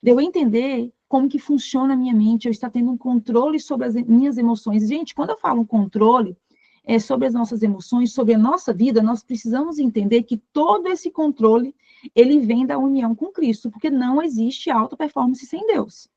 De eu entender como que funciona a minha mente, eu estar tendo um controle sobre as minhas emoções. Gente, quando eu falo um controle sobre as nossas emoções, sobre a nossa vida, nós precisamos entender que todo esse controle, ele vem da união com Cristo, porque não existe alta performance sem Deus.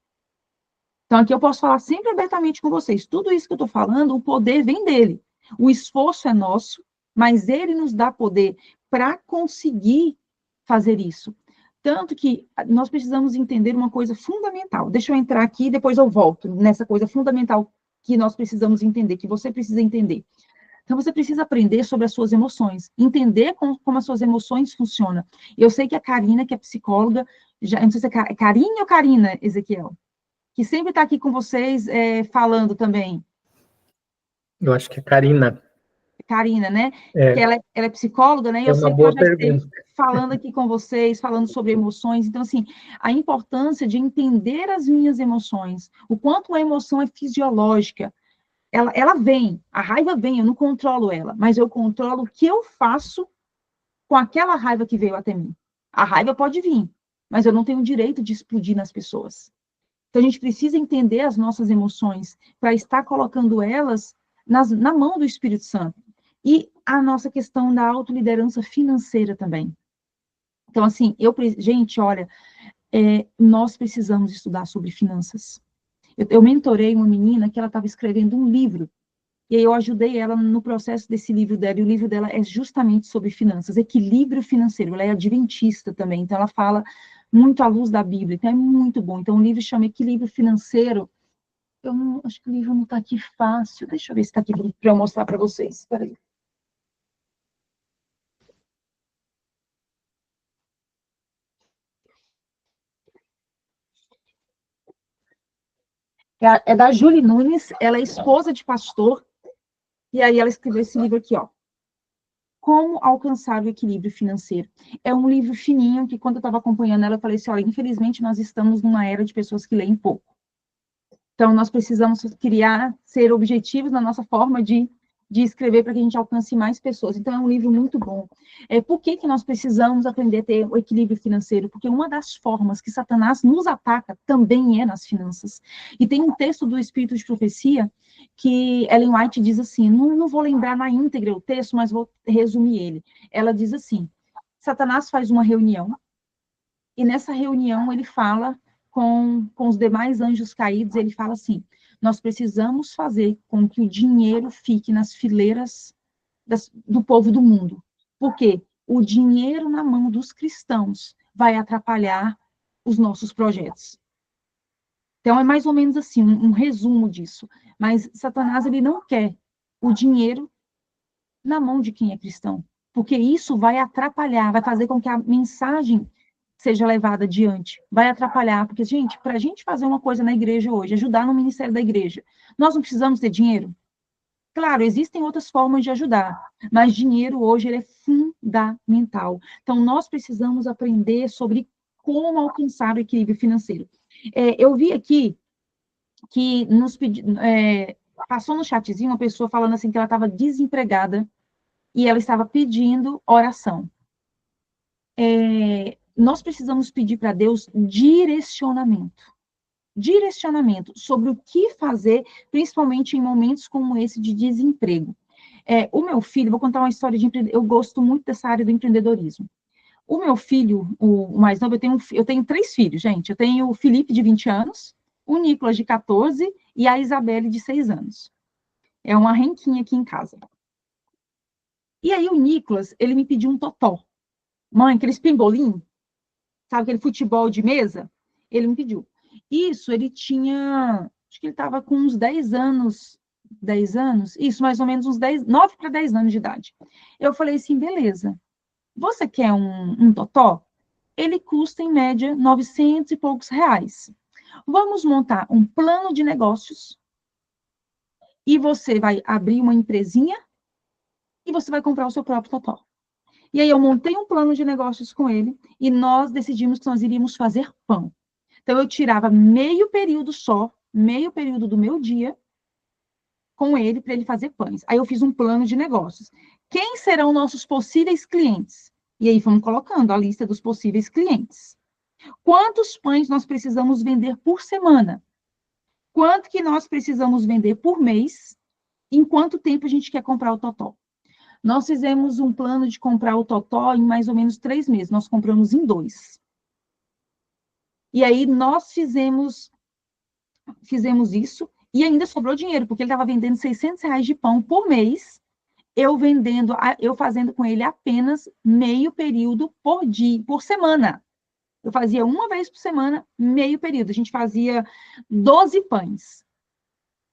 Então, aqui eu posso falar sempre abertamente com vocês. Tudo isso que eu estou falando, o poder vem dele. O esforço é nosso, mas ele nos dá poder para conseguir fazer isso. Tanto que nós precisamos entender uma coisa fundamental. Deixa eu entrar aqui e depois eu volto nessa coisa fundamental que nós precisamos entender, que você precisa entender. Então, você precisa aprender sobre as suas emoções, entender como as suas emoções funcionam. Eu sei que a Karina, que é psicóloga, já, não sei se é Karine ou Karina, Ezequiel, que sempre está aqui com vocês falando também. Eu acho que é Karina. Karina, né? É, Que ela é psicóloga, né? E é eu uma sei que ela boa já esteve pergunta. falando aqui com vocês, falando sobre emoções. Então, assim, a importância de entender as minhas emoções, o quanto a emoção é fisiológica. Ela vem, a raiva vem, eu não controlo ela, mas eu controlo o que eu faço com aquela raiva que veio até mim. A raiva pode vir, mas eu não tenho o direito de explodir nas pessoas. Então, a gente precisa entender as nossas emoções para estar colocando elas na mão do Espírito Santo. E a nossa questão da autoliderança financeira também. Então, assim, gente, olha, nós precisamos estudar sobre finanças. Eu mentorei uma menina que ela estava escrevendo um livro, e aí eu ajudei ela no processo desse livro dela, e o livro dela é justamente sobre finanças, equilíbrio financeiro. Ela é adventista também, então ela fala muito à luz da Bíblia, então é muito bom. Então o livro chama Equilíbrio Financeiro. Eu não, acho que o livro não está aqui fácil, deixa eu ver se está aqui para eu mostrar para vocês. Espera aí. É da Julie Nunes, ela é esposa de pastor, e aí ela escreveu esse livro aqui, ó. Como alcançar o equilíbrio financeiro. É um livro fininho, que quando eu estava acompanhando ela, eu falei assim, olha, infelizmente nós estamos numa era de pessoas que leem pouco. Então, nós precisamos ser objetivos na nossa forma de escrever para que a gente alcance mais pessoas. Então, é um livro muito bom. Por que nós precisamos aprender a ter o equilíbrio financeiro? Porque uma das formas que Satanás nos ataca também é nas finanças. E tem um texto do Espírito de Profecia que Ellen White diz assim, não vou lembrar na íntegra o texto, mas vou resumir ele. Ela diz assim, Satanás faz uma reunião, e nessa reunião ele fala com os demais anjos caídos, ele fala assim, nós precisamos fazer com que o dinheiro fique nas fileiras do povo do mundo. Por quê? O dinheiro na mão dos cristãos vai atrapalhar os nossos projetos. Então, é mais ou menos assim, um resumo disso. Mas Satanás, ele não quer o dinheiro na mão de quem é cristão, porque isso vai atrapalhar, vai fazer com que a mensagem seja levada adiante, vai atrapalhar, porque, gente, para a gente fazer uma coisa na igreja hoje, ajudar no ministério da igreja, nós não precisamos ter dinheiro? Claro, existem outras formas de ajudar, mas dinheiro hoje ele é fundamental. Então, nós precisamos aprender sobre como alcançar o equilíbrio financeiro. Eu vi aqui que passou no chatzinho uma pessoa falando assim que ela estava desempregada e ela estava pedindo oração. Nós precisamos pedir para Deus direcionamento sobre o que fazer, principalmente em momentos como esse de desemprego. O meu filho, vou contar uma história de empreendedorismo, eu gosto muito dessa área do empreendedorismo. O meu filho, o mais novo, eu tenho 3 filhos, gente. Eu tenho o Felipe, de 20 anos, o Nicolas, de 14, e a Isabelle, de 6 anos. É uma renquinha aqui em casa. E aí o Nicolas, ele me pediu um totó. Mãe, aqueles pimbolim, sabe, aquele futebol de mesa? Ele me pediu. Isso, ele tinha, acho que ele estava com uns 10 anos, isso, mais ou menos uns 9 para 10 anos de idade. Eu falei assim, beleza, você quer um totó? Ele custa, em média, 900 e poucos reais. Vamos montar um plano de negócios e você vai abrir uma empresinha e você vai comprar o seu próprio totó. E aí eu montei um plano de negócios com ele e nós decidimos que nós iríamos fazer pão. Então eu tirava meio período do meu dia com ele para ele fazer pães. Aí eu fiz um plano de negócios. Quem serão nossos possíveis clientes? E aí fomos colocando a lista dos possíveis clientes. Quantos pães nós precisamos vender por semana? Quanto que nós precisamos vender por mês? Em quanto tempo a gente quer comprar o totó? Nós fizemos um plano de comprar o totó em mais ou menos 3 meses. Nós compramos em 2. E aí nós fizemos isso e ainda sobrou dinheiro, porque ele estava vendendo 600 reais de pão por mês, eu fazendo com ele apenas meio período por dia, por semana. Eu fazia uma vez por semana, meio período. A gente fazia 12 pães.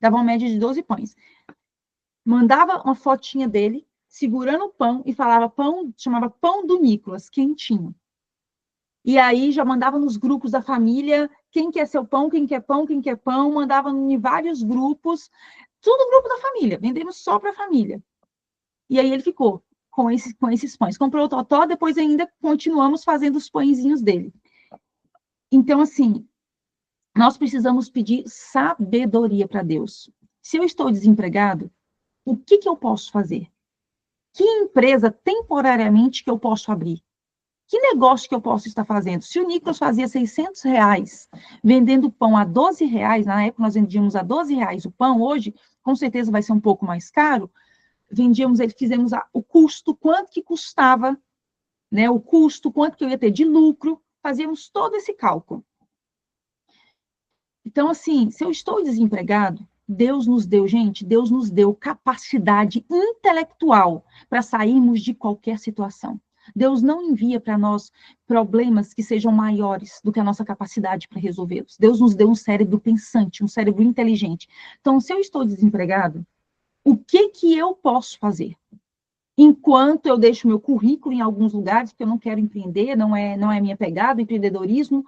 Dava uma média de 12 pães. Mandava uma fotinha dele, segurando o pão, e chamava Pão do Nicolas, quentinho. E aí já mandava nos grupos da família, quem quer seu pão, quem quer pão, quem quer pão, mandava em vários grupos, tudo grupo da família, vendemos só para a família. E aí ele ficou com esses pães. Comprou o totó, depois ainda continuamos fazendo os pãezinhos dele. Então, assim, nós precisamos pedir sabedoria para Deus. Se eu estou desempregado, o que eu posso fazer? Que empresa temporariamente que eu posso abrir? Que negócio que eu posso estar fazendo? Se o Nicolas fazia 600 reais vendendo pão a 12 reais, na época nós vendíamos a 12 reais o pão, hoje com certeza vai ser um pouco mais caro, fizemos o custo, quanto que custava, né, o custo, quanto que eu ia ter de lucro, fazíamos todo esse cálculo. Então, assim, se eu estou desempregado, Deus nos deu capacidade intelectual para sairmos de qualquer situação. Deus não envia para nós problemas que sejam maiores do que a nossa capacidade para resolvê-los. Deus nos deu um cérebro pensante, um cérebro inteligente. Então, se eu estou desempregado, o que eu posso fazer? Enquanto eu deixo meu currículo em alguns lugares, porque eu não quero empreender, não é minha pegada, empreendedorismo,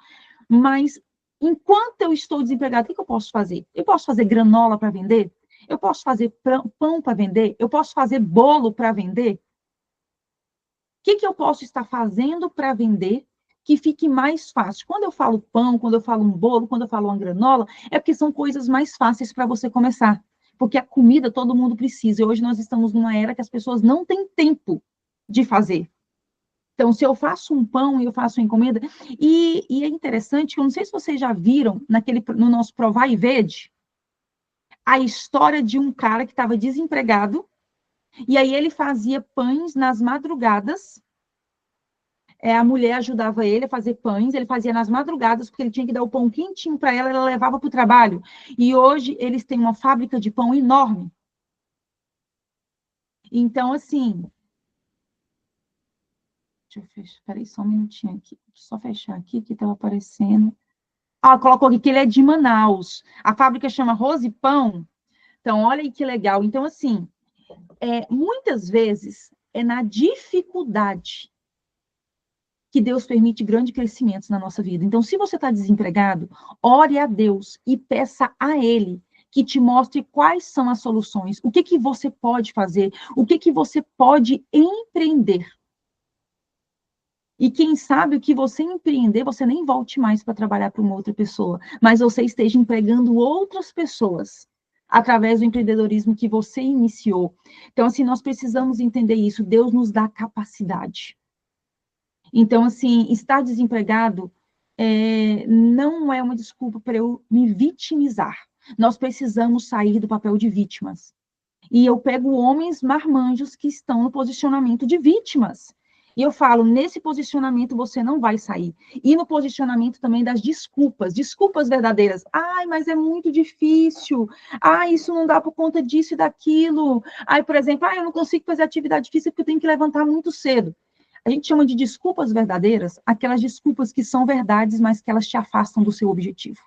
mas enquanto eu estou desempregado, o que eu posso fazer? Eu posso fazer granola para vender? Eu posso fazer pão para vender? Eu posso fazer bolo para vender? O que eu posso estar fazendo para vender que fique mais fácil? Quando eu falo pão, quando eu falo um bolo, quando eu falo uma granola, é porque são coisas mais fáceis para você começar. Porque a comida todo mundo precisa. E hoje nós estamos numa era que as pessoas não têm tempo de fazer. Então, se eu faço um pão e eu faço uma encomenda... E é interessante, eu não sei se vocês já viram no nosso Provar e Vede, a história de um cara que estava desempregado, e aí ele fazia pães nas madrugadas, a mulher ajudava ele a fazer pães, ele fazia nas madrugadas, porque ele tinha que dar o pão quentinho para ela, ela levava para o trabalho. E hoje eles têm uma fábrica de pão enorme. Então, assim... Deixa eu fechar, peraí, só um minutinho aqui. Só fechar aqui, que estava aparecendo. Colocou aqui que ele é de Manaus. A fábrica chama Rose Pão. Então, olha aí que legal. Então, assim, muitas vezes é na dificuldade que Deus permite grandes crescimentos na nossa vida. Então, se você está desempregado, ore a Deus e peça a Ele que te mostre quais são as soluções, o que você pode fazer, o que você pode empreender. E quem sabe o que você empreender, você nem volte mais para trabalhar para uma outra pessoa, mas você esteja empregando outras pessoas através do empreendedorismo que você iniciou. Então, assim, nós precisamos entender isso. Deus nos dá capacidade. Então, assim, estar desempregado não é uma desculpa para eu me vitimizar. Nós precisamos sair do papel de vítimas. E eu pego homens marmanjos que estão no posicionamento de vítimas. E eu falo, nesse posicionamento você não vai sair. E no posicionamento também das desculpas, desculpas verdadeiras. Ai, mas é muito difícil. Ai, isso não dá por conta disso e daquilo. Ai, por exemplo, eu não consigo fazer atividade física porque eu tenho que levantar muito cedo. A gente chama de desculpas verdadeiras, aquelas desculpas que são verdades, mas que elas te afastam do seu objetivo.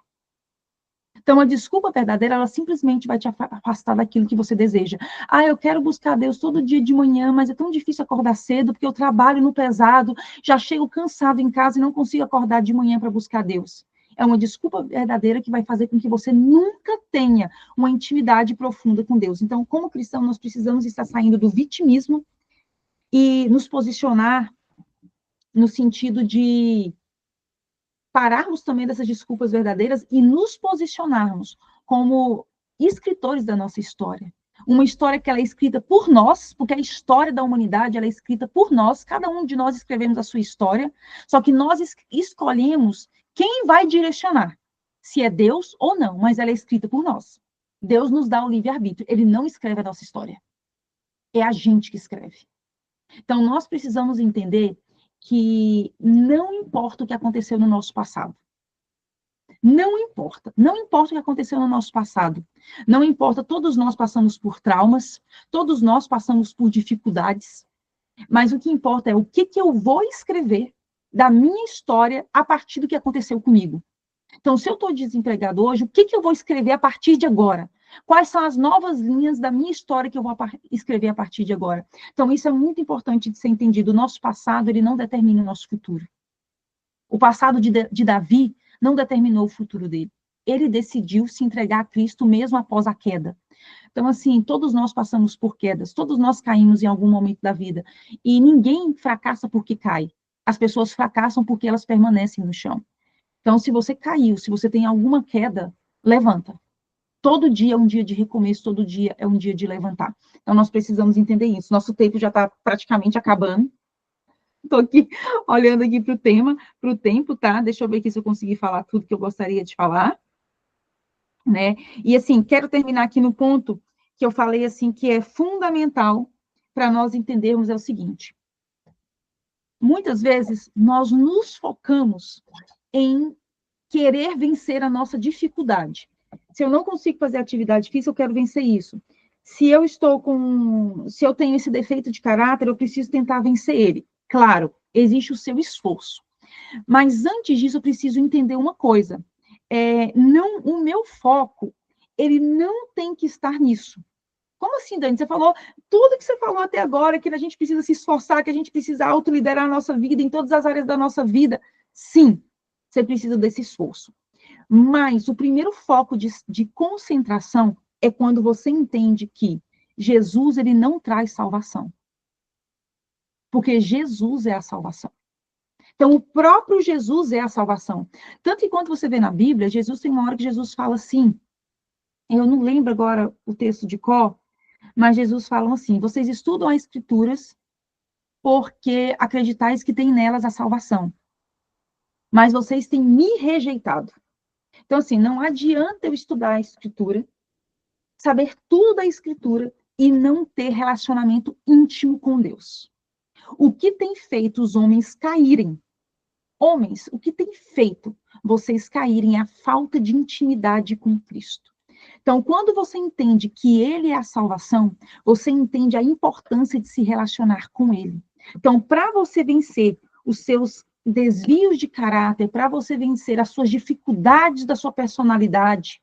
Então, a desculpa verdadeira, ela simplesmente vai te afastar daquilo que você deseja. Eu quero buscar Deus todo dia de manhã, mas é tão difícil acordar cedo, porque eu trabalho no pesado, já chego cansado em casa e não consigo acordar de manhã para buscar Deus. É uma desculpa verdadeira que vai fazer com que você nunca tenha uma intimidade profunda com Deus. Então, como cristão, nós precisamos estar saindo do vitimismo e nos posicionar no sentido de pararmos também dessas desculpas verdadeiras e nos posicionarmos como escritores da nossa história. Uma história que ela é escrita por nós, porque a história da humanidade ela é escrita por nós, cada um de nós escrevemos a sua história, só que nós escolhemos quem vai direcionar, se é Deus ou não, mas ela é escrita por nós. Deus nos dá o livre-arbítrio, ele não escreve a nossa história. É a gente que escreve. Então, nós precisamos entender que não importa o que aconteceu no nosso passado. Não importa. Não importa o que aconteceu no nosso passado. Não importa, todos nós passamos por traumas, todos nós passamos por dificuldades, mas o que importa é o que eu vou escrever da minha história a partir do que aconteceu comigo. Então, se eu estou desempregado hoje, o que eu vou escrever a partir de agora? Quais são as novas linhas da minha história que eu vou escrever a partir de agora? Então, isso é muito importante de ser entendido. O nosso passado, ele não determina o nosso futuro. O passado de Davi não determinou o futuro dele. Ele decidiu se entregar a Cristo mesmo após a queda. Então, assim, todos nós passamos por quedas, todos nós caímos em algum momento da vida. E ninguém fracassa porque cai. As pessoas fracassam porque elas permanecem no chão. Então, se você caiu, se você tem alguma queda, levanta. Todo dia é um dia de recomeço, todo dia é um dia de levantar. Então, nós precisamos entender isso. Nosso tempo já está praticamente acabando. Estou aqui olhando aqui para o tempo, tá? Deixa eu ver aqui se eu conseguir falar tudo que eu gostaria de falar, né? E, assim, quero terminar aqui no ponto que eu falei, assim, que é fundamental para nós entendermos é o seguinte. Muitas vezes, nós nos focamos em querer vencer a nossa dificuldade. Se eu não consigo fazer atividade física, eu quero vencer isso. Se eu tenho esse defeito de caráter, eu preciso tentar vencer ele. Claro, existe o seu esforço. Mas antes disso, eu preciso entender uma coisa. O meu foco, ele não tem que estar nisso. Como assim, Dani? Você falou tudo que você falou até agora, que a gente precisa se esforçar, que a gente precisa autoliderar a nossa vida em todas as áreas da nossa vida. Sim, você precisa desse esforço. Mas o primeiro foco de concentração é quando você entende que Jesus, ele não traz salvação. Porque Jesus é a salvação. Então, o próprio Jesus é a salvação. Tanto que quando você vê na Bíblia, Jesus tem uma hora que Jesus fala assim, eu não lembro agora o texto de cor, mas Jesus fala assim, vocês estudam as Escrituras porque acreditais que tem nelas a salvação. Mas vocês têm me rejeitado. Então, assim, não adianta eu estudar a Escritura, saber tudo da Escritura e não ter relacionamento íntimo com Deus. O que tem feito os homens caírem? Homens, o que tem feito vocês caírem é a falta de intimidade com Cristo. Então, quando você entende que Ele é a salvação, você entende a importância de se relacionar com Ele. Então, para você vencer os seus desvios de caráter, para você vencer as suas dificuldades da sua personalidade,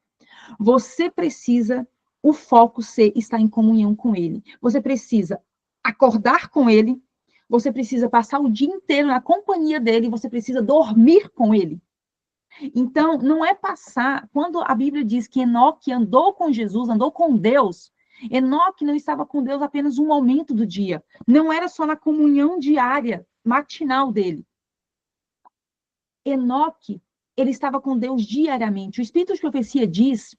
você precisa, o foco estar em comunhão com Ele. Você precisa acordar com Ele, você precisa passar o dia inteiro na companhia dEle, você precisa dormir com Ele. Então, não é passar, quando a Bíblia diz que Enoque andou com Jesus, andou com Deus, Enoque não estava com Deus apenas um momento do dia, não era só na comunhão diária, matinal dele. Enoque, ele estava com Deus diariamente. O Espírito de Profecia diz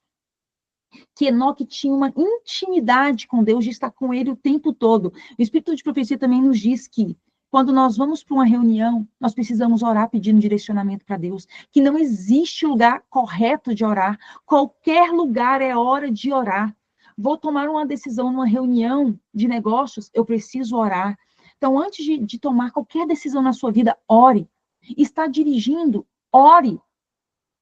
que Enoque tinha uma intimidade com Deus, de estar com ele o tempo todo. O Espírito de Profecia também nos diz que, quando nós vamos para uma reunião, nós precisamos orar pedindo direcionamento para Deus, que não existe lugar correto de orar, qualquer lugar é hora de orar. Vou tomar uma decisão numa reunião de negócios, eu preciso orar. Então, antes de tomar qualquer decisão na sua vida, ore. Está dirigindo, ore.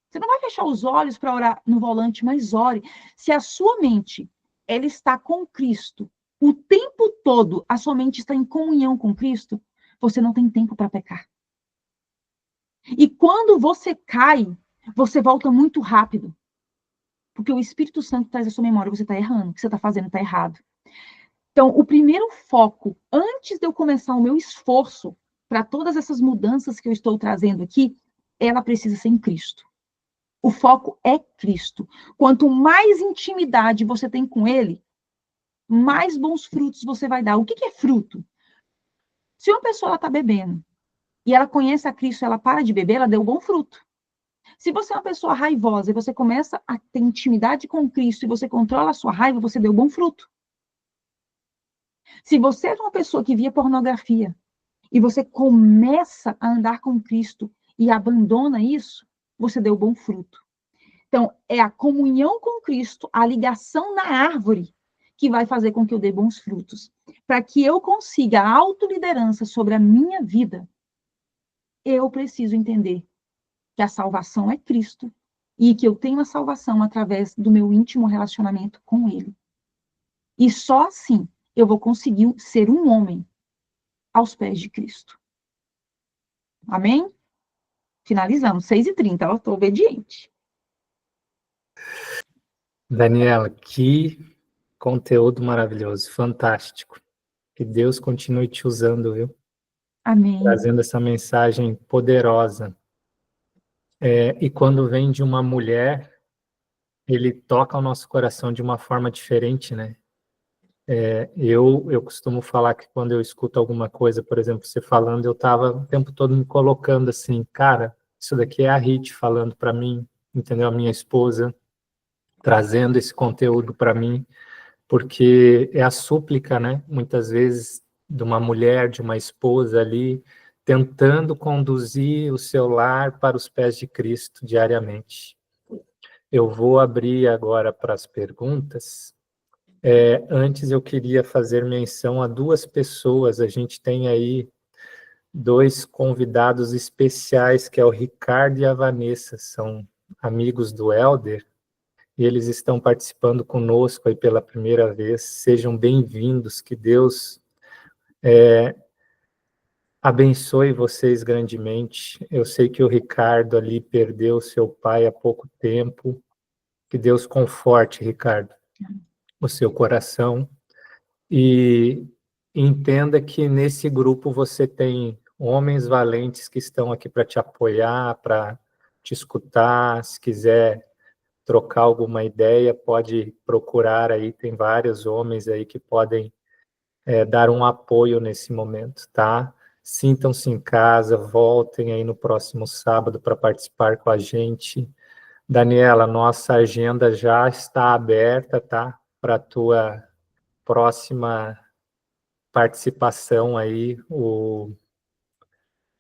Você não vai fechar os olhos para orar no volante, mas ore. Se a sua mente ela está com Cristo o tempo todo, a sua mente está em comunhão com Cristo, você não tem tempo para pecar. E quando você cai, você volta muito rápido. Porque o Espírito Santo traz a sua memória, você está errando, o que você está fazendo está errado. Então, o primeiro foco, antes de eu começar o meu esforço para todas essas mudanças que eu estou trazendo aqui, ela precisa ser em Cristo. O foco é Cristo. Quanto mais intimidade você tem com Ele, mais bons frutos você vai dar. O que é fruto? Se uma pessoa está bebendo e ela conhece a Cristo, ela para de beber, ela deu bom fruto. Se você é uma pessoa raivosa e você começa a ter intimidade com Cristo e você controla a sua raiva, você deu bom fruto. Se você é uma pessoa que via pornografia e você começa a andar com Cristo e abandona isso, você deu bom fruto. Então, é a comunhão com Cristo, a ligação na árvore, que vai fazer com que eu dê bons frutos. Para que eu consiga a autoliderança sobre a minha vida, eu preciso entender que a salvação é Cristo e que eu tenho a salvação através do meu íntimo relacionamento com Ele. E só assim eu vou conseguir ser um homem aos pés de Cristo. Amém? Finalizamos, 6h30, eu estou obediente. Daniela, que conteúdo maravilhoso, fantástico. Que Deus continue te usando, viu? Amém. Trazendo essa mensagem poderosa. E quando vem de uma mulher, ele toca o nosso coração de uma forma diferente, né? Eu costumo falar que quando eu escuto alguma coisa, por exemplo, você falando, eu estava o tempo todo me colocando assim, cara, isso daqui é a Rit falando para mim, entendeu? A minha esposa, trazendo esse conteúdo para mim, porque é a súplica, né? Muitas vezes de uma mulher, de uma esposa ali, tentando conduzir o seu lar para os pés de Cristo diariamente. Eu vou abrir agora para as perguntas. Antes eu queria fazer menção a 2 pessoas. A gente tem aí 2 convidados especiais, que é o Ricardo e a Vanessa, são amigos do Helder, e eles estão participando conosco aí pela primeira vez. Sejam bem-vindos, que Deus abençoe vocês grandemente. Eu sei que o Ricardo ali perdeu seu pai há pouco tempo. Que Deus conforte, Ricardo, o seu coração. E entenda que nesse grupo você tem homens valentes que estão aqui para te apoiar, para te escutar. Se quiser trocar alguma ideia, pode procurar aí, tem vários homens aí que podem dar um apoio nesse momento, tá? Sintam-se em casa, voltem aí no próximo sábado para participar com a gente. Daniela, nossa agenda já está aberta, tá? Para a tua próxima participação aí, o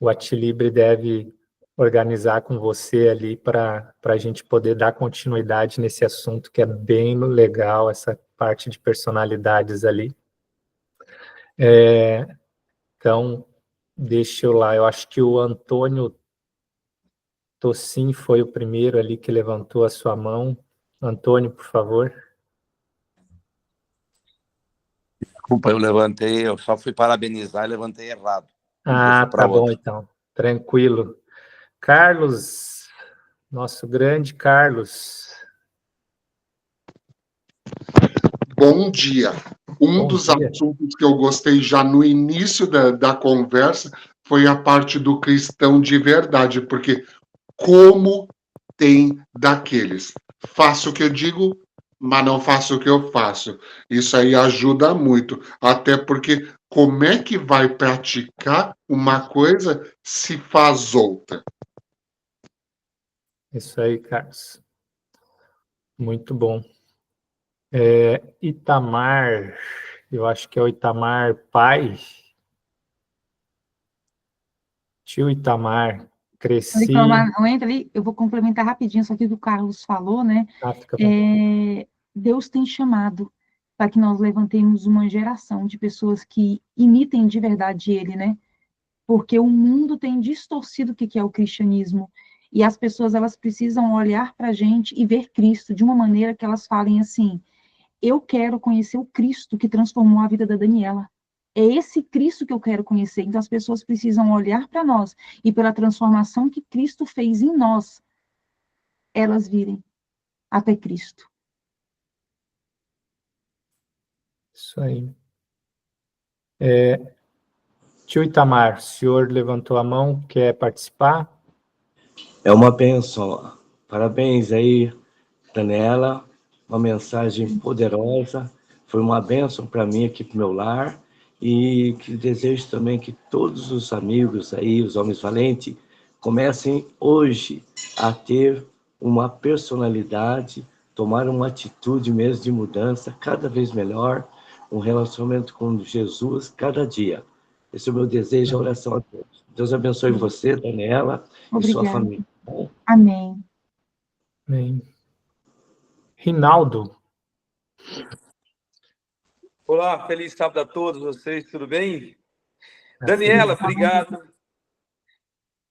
Atilibre deve organizar com você ali para a gente poder dar continuidade nesse assunto, que é bem legal, essa parte de personalidades ali. Então, deixa eu lá, eu acho que o Antônio Tossin foi o primeiro ali que levantou a sua mão. Antônio, por favor. Desculpa, eu só fui parabenizar e levantei errado. Ah, tá bom então, tranquilo. Carlos, nosso grande Carlos. Bom dia. Bom dos dia. Assuntos que eu gostei já no início da conversa foi a parte do cristão de verdade, porque como tem daqueles? Faço o que eu digo, mas não faço o que eu faço. Isso aí ajuda muito, até porque como é que vai praticar uma coisa se faz outra? Isso aí, Carlos. Muito bom. Itamar, eu acho que é o Itamar pai. Tio Itamar, cresci... Não entra ali, eu vou complementar rapidinho isso aqui que o Carlos falou, né? Fica bom. Deus tem chamado para que nós levantemos uma geração de pessoas que imitem de verdade ele, né? Porque o mundo tem distorcido o que é o cristianismo. E as pessoas, elas precisam olhar para a gente e ver Cristo de uma maneira que elas falem assim, eu quero conhecer o Cristo que transformou a vida da Daniela. É esse Cristo que eu quero conhecer. Então, as pessoas precisam olhar para nós e pela transformação que Cristo fez em nós, elas virem até Cristo. Isso aí. Tio Itamar, o senhor levantou a mão, quer participar? É uma bênção. Parabéns aí, Daniela. Uma mensagem poderosa. Foi uma bênção para mim aqui para o meu lar. E que desejo também que todos os amigos aí, os homens valentes, comecem hoje a ter uma personalidade, tomar uma atitude mesmo de mudança cada vez melhor, um relacionamento com Jesus cada dia. Esse é o meu desejo, a oração a todos. Deus abençoe você, Daniela, e sua família. Amém. Amém. Rinaldo. Olá, feliz sábado a todos vocês, tudo bem? Daniela, obrigado.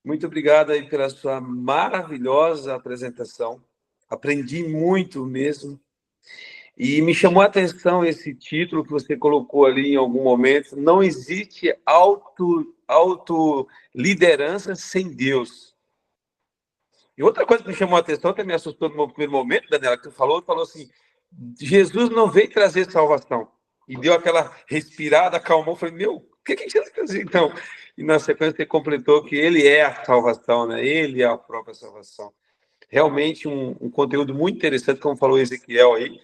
Muito obrigado aí pela sua maravilhosa apresentação. Aprendi muito mesmo. E me chamou a atenção esse título que você colocou ali em algum momento. Não existe autoliderança sem Deus. E outra coisa que me chamou a atenção, até me assustou no primeiro momento, Daniela, que tu falou assim, Jesus não veio trazer salvação. E deu aquela respirada, acalmou, falei, meu, o que Jesus quer dizer então? E na sequência você completou que ele é a salvação, né? Ele é a própria salvação. Realmente um conteúdo muito interessante, como falou Ezequiel aí,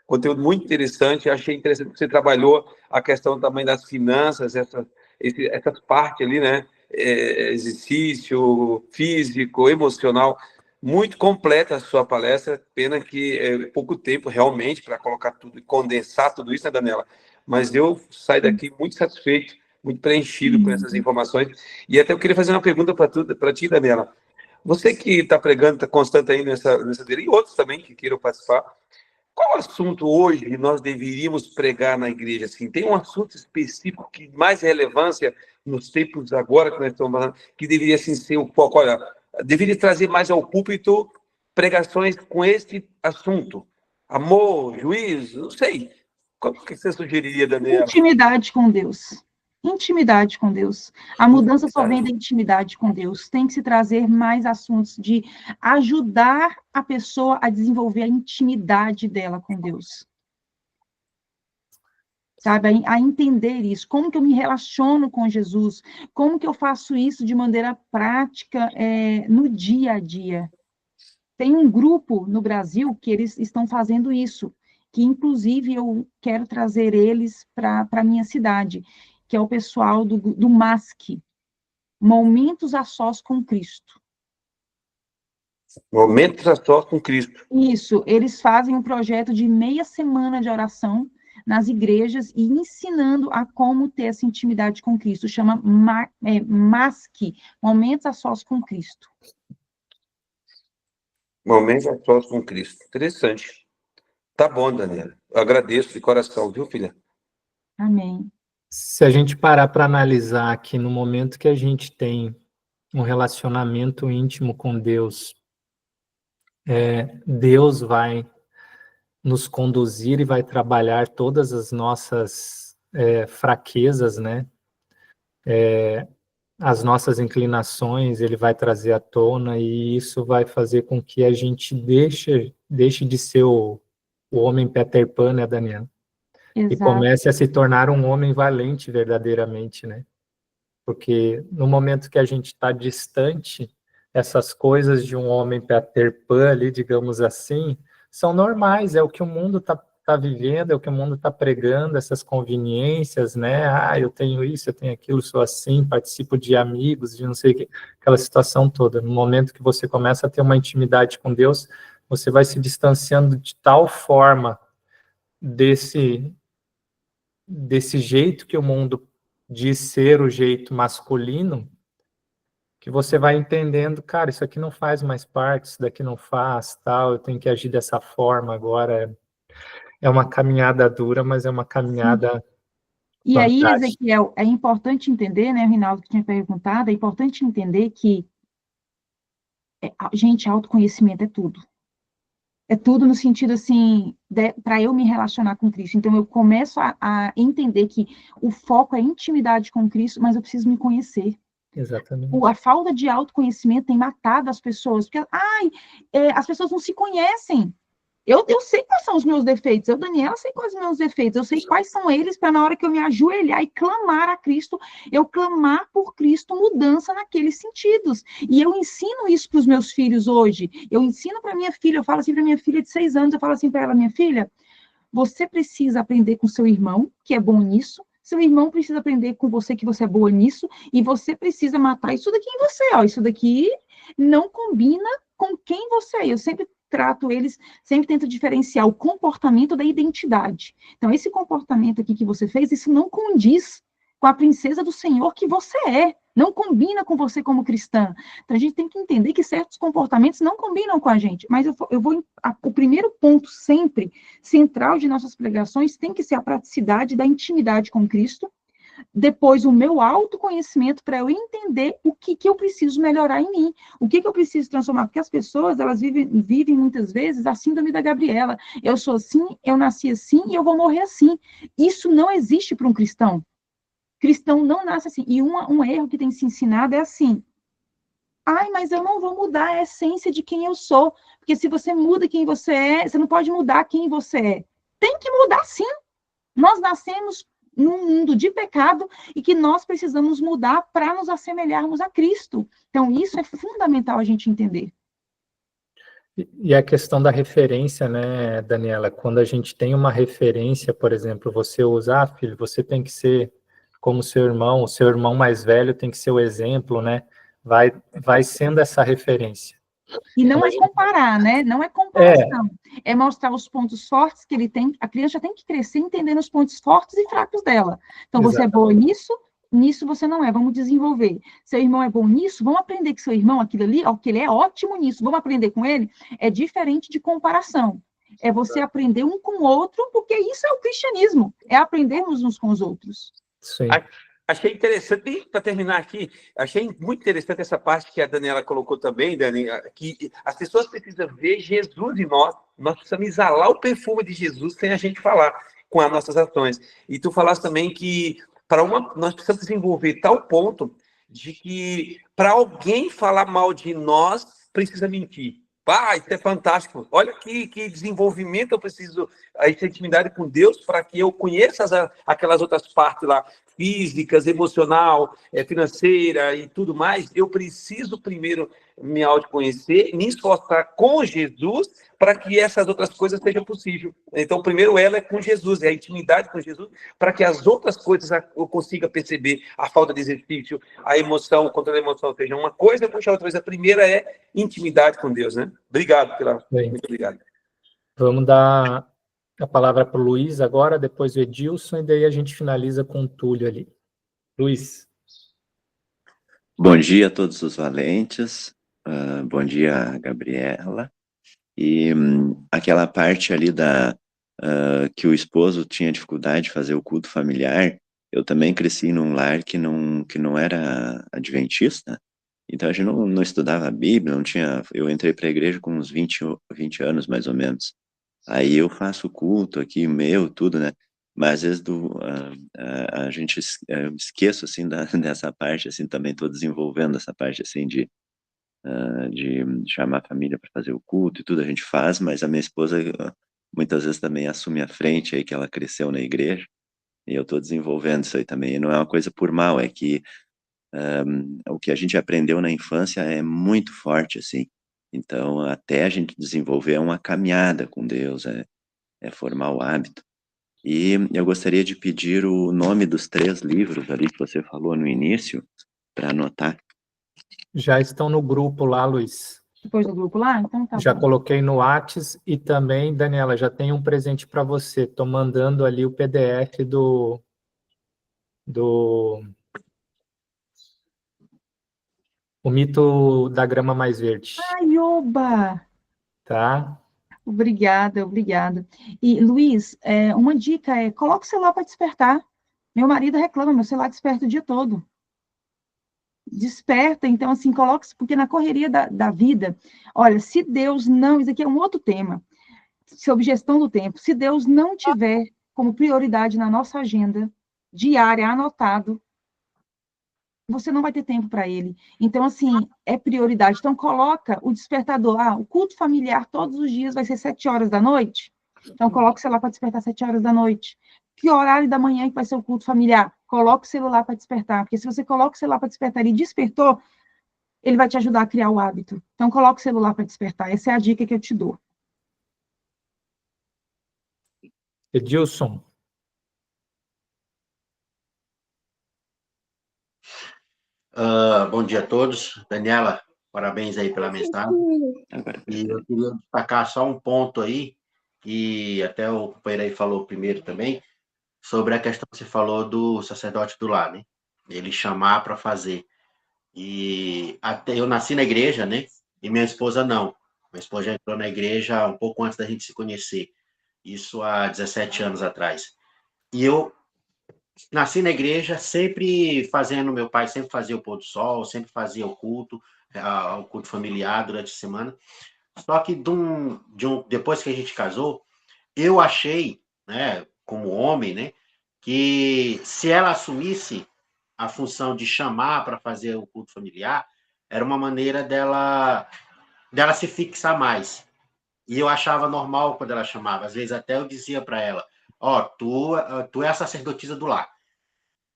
conteúdo muito interessante. Achei interessante que você trabalhou a questão também das finanças, essas partes ali, né? Exercício físico, emocional, muito completa a sua palestra. Pena que é pouco tempo realmente para colocar tudo e condensar tudo isso, né, Daniela? Mas eu saio daqui muito satisfeito, muito preenchido com essas informações. E até eu queria fazer uma pergunta para ti, Daniela. Você que está pregando, está constante aí nessa dele, e outros também que queiram participar, qual assunto hoje nós deveríamos pregar na igreja? Assim, tem um assunto específico que mais relevância nos tempos agora que nós estamos falando, que deveria assim, ser o foco? Olha, deveria trazer mais ao púlpito pregações com esse assunto. Amor, juízo, não sei. Como que você sugeriria, Daniela? Intimidade com Deus. Intimidade com Deus. A mudança só vem da intimidade com Deus. Tem que se trazer mais assuntos de ajudar a pessoa a desenvolver a intimidade dela com Deus. Sabe, a entender isso. Como que eu me relaciono com Jesus? Como que eu faço isso de maneira prática no dia a dia? Tem um grupo no Brasil que eles estão fazendo isso, que inclusive eu quero trazer eles para a minha cidade, que é o pessoal do MASC, Momentos a Sós com Cristo. Momentos a Sós com Cristo. Isso, eles fazem um projeto de meia semana de oração nas igrejas e ensinando a como ter essa intimidade com Cristo. Chama MASC, Momentos a Sós com Cristo. Momentos a Sós com Cristo. Interessante. Tá bom, Daniela. Eu agradeço de coração, viu, filha? Amém. Se a gente parar para analisar aqui no momento que a gente tem um relacionamento íntimo com Deus, Deus vai nos conduzir e vai trabalhar todas as nossas fraquezas, né? As nossas inclinações, ele vai trazer à tona, e isso vai fazer com que a gente deixe de ser o homem Peter Pan, né, Daniela? Exato. E comece a se tornar um homem valente verdadeiramente, né? Porque no momento que a gente está distante, essas coisas de um homem Peter Pan ali, digamos assim, são normais, é o que o mundo está está vivendo, é o que o mundo está pregando, essas conveniências, né? Ah, eu tenho isso, eu tenho aquilo, sou assim, participo de amigos, de não sei o que, aquela situação toda. No momento que você começa a ter uma intimidade com Deus, você vai se distanciando de tal forma desse jeito que o mundo diz ser o jeito masculino, que você vai entendendo, cara, isso aqui não faz mais parte, isso daqui não faz, tal, eu tenho que agir dessa forma agora. É uma caminhada dura, mas é uma caminhada E aí, fantástica. Ezequiel, é importante entender, né, o Rinaldo que tinha perguntado, é importante entender que, gente, autoconhecimento é tudo. É tudo no sentido, assim, para eu me relacionar com Cristo. Então, eu começo a entender que o foco é intimidade com Cristo, mas eu preciso me conhecer. Exatamente. A falta de autoconhecimento tem matado as pessoas, porque, as pessoas não se conhecem. Eu sei quais são os meus defeitos, eu, Daniela, sei quais são os meus defeitos, eu sei quais são eles, para na hora que eu me ajoelhar e clamar a Cristo, eu clamar por Cristo mudança naqueles sentidos. E eu ensino isso para os meus filhos hoje. Eu ensino para minha filha, eu falo assim para minha filha de 6 anos, eu falo assim para ela, minha filha, você precisa aprender com seu irmão, que é bom nisso, seu irmão precisa aprender com você, que você é boa nisso, e você precisa matar isso daqui em você, ó, isso daqui não combina com quem você é. Eu sempre trato eles, sempre tento diferenciar o comportamento da identidade. Então, esse comportamento aqui que você fez, isso não condiz com a princesa do Senhor que você é. Não combina com você como cristã. Então, a gente tem que entender que certos comportamentos não combinam com a gente. Mas o primeiro ponto sempre central de nossas pregações tem que ser a praticidade da intimidade com Cristo. Depois, o meu autoconhecimento para eu entender o que eu preciso melhorar em mim, o que eu preciso transformar, porque as pessoas, elas vivem muitas vezes a síndrome da Gabriela. Eu sou assim, eu nasci assim e eu vou morrer assim. Isso não existe para um cristão. Cristão não nasce assim. E um erro que tem se ensinado é assim, mas eu não vou mudar a essência de quem eu sou, porque se você muda quem você é, você não pode mudar quem você é. Tem que mudar sim. Nós nascemos num mundo de pecado e que nós precisamos mudar para nos assemelharmos a Cristo. Então, isso é fundamental a gente entender. E a questão da referência, né, Daniela? Quando a gente tem uma referência, por exemplo, você usa, filho, você tem que ser como o seu irmão mais velho tem que ser o exemplo, né? Vai sendo essa referência. E não é comparar, né? Não é comparação. É mostrar os pontos fortes que ele tem. A criança tem que crescer entendendo os pontos fortes e fracos dela. Então, você é boa nisso você não é. Vamos desenvolver. Seu irmão é bom nisso, vamos aprender com seu irmão aquilo ali, ó, que ele é ótimo nisso, vamos aprender com ele. É diferente de comparação. É você aprender um com o outro, porque isso é o cristianismo. É aprendermos uns com os outros. Sim. Achei interessante, para terminar aqui, achei muito interessante essa parte que a Daniela colocou também, Dani, que as pessoas precisam ver Jesus em nós precisamos exalar o perfume de Jesus sem a gente falar com as nossas ações. E tu falaste também que nós precisamos desenvolver tal ponto de que para alguém falar mal de nós, precisa mentir. Isso é fantástico. Olha que desenvolvimento eu preciso, essa intimidade com Deus, para que eu conheça aquelas outras partes lá, físicas, emocional, financeira e tudo mais. Eu preciso primeiro me autoconhecer, me esforçar com Jesus para que essas outras coisas sejam possíveis. Então, primeiro ela é com Jesus, é a intimidade com Jesus, para que as outras coisas eu consiga perceber a falta de exercício, a emoção, o controle da emoção seja uma coisa, puxa a outra coisa. A primeira é intimidade com Deus, né? Obrigado muito obrigado. Vamos dar a palavra para o Luiz agora, depois o Edilson, e daí a gente finaliza com o Túlio ali. Luiz. Bom dia a todos os valentes, bom dia, Gabriela. E aquela parte ali que o esposo tinha dificuldade de fazer o culto familiar, eu também cresci num lar que não era adventista, então a gente não estudava a Bíblia, eu entrei para a igreja com uns 20 anos mais ou menos. Aí eu faço culto aqui, tudo, né? Mas às vezes a gente esqueço assim dessa parte, assim, também estou desenvolvendo essa parte assim de chamar a família para fazer o culto e tudo a gente faz, mas a minha esposa muitas vezes também assume a frente aí que ela cresceu na igreja e eu estou desenvolvendo isso aí também. E não é uma coisa por mal, é que o que a gente aprendeu na infância é muito forte assim. Então até a gente desenvolver uma caminhada com Deus, formar o hábito. E eu gostaria de pedir o nome dos 3 livros ali que você falou no início, para anotar. Já estão no grupo lá, Luiz. Depois do grupo lá? Então tá Já bom. coloquei no Whats e também, Daniela, já tem um presente para você. Estou mandando ali o PDF do O Mito da Grama Mais Verde. Ai, oba! Tá? Obrigada, obrigada. E, Luiz, uma dica coloque o celular para despertar. Meu marido reclama, meu celular desperta o dia todo. Desperta, então, assim, coloque, porque na correria da vida, olha, se Deus não, isso aqui é um outro tema, sobre gestão do tempo, se Deus não tiver como prioridade na nossa agenda diária, anotado, você não vai ter tempo para ele. Então, assim, é prioridade. Então, coloca o despertador. O culto familiar todos os dias vai ser 7 horas da noite. Então, coloca o celular para despertar 7 horas da noite. Que horário da manhã que vai ser o culto familiar? Coloca o celular para despertar. Porque se você coloca o celular para despertar e ele despertou, ele vai te ajudar a criar o hábito. Então, coloca o celular para despertar. Essa é a dica que eu te dou. Edilson. Bom dia a todos. Daniela, parabéns aí pela mensagem. E eu queria destacar só um ponto aí, que até o companheiro aí falou primeiro também, sobre a questão que você falou do sacerdote do lar, né? Ele chamar para fazer. E até eu nasci na igreja, né? E minha esposa não. Minha esposa já entrou na igreja um pouco antes da gente se conhecer. Isso há 17 anos atrás. E eu nasci na igreja, sempre fazendo, meu pai sempre fazia o pôr do sol, sempre fazia o culto familiar durante a semana. Só que depois que a gente casou, eu achei, né, como homem, né, que se ela assumisse a função de chamar para fazer o culto familiar, era uma maneira dela se fixar mais. E eu achava normal quando ela chamava. Às vezes até eu dizia para ela, tu é a sacerdotisa do lar.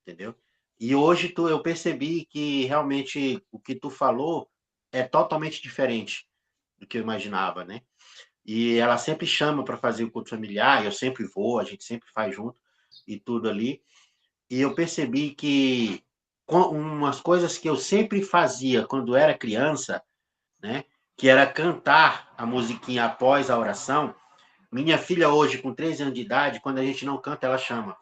Entendeu? E hoje eu percebi que realmente o que tu falou é totalmente diferente do que eu imaginava, né? E ela sempre chama para fazer o culto familiar, eu sempre vou, a gente sempre faz junto e tudo ali. E eu percebi que umas coisas que eu sempre fazia quando era criança, né? Que era cantar a musiquinha após a oração. Minha filha hoje, com 13 anos de idade, quando a gente não canta, ela chama.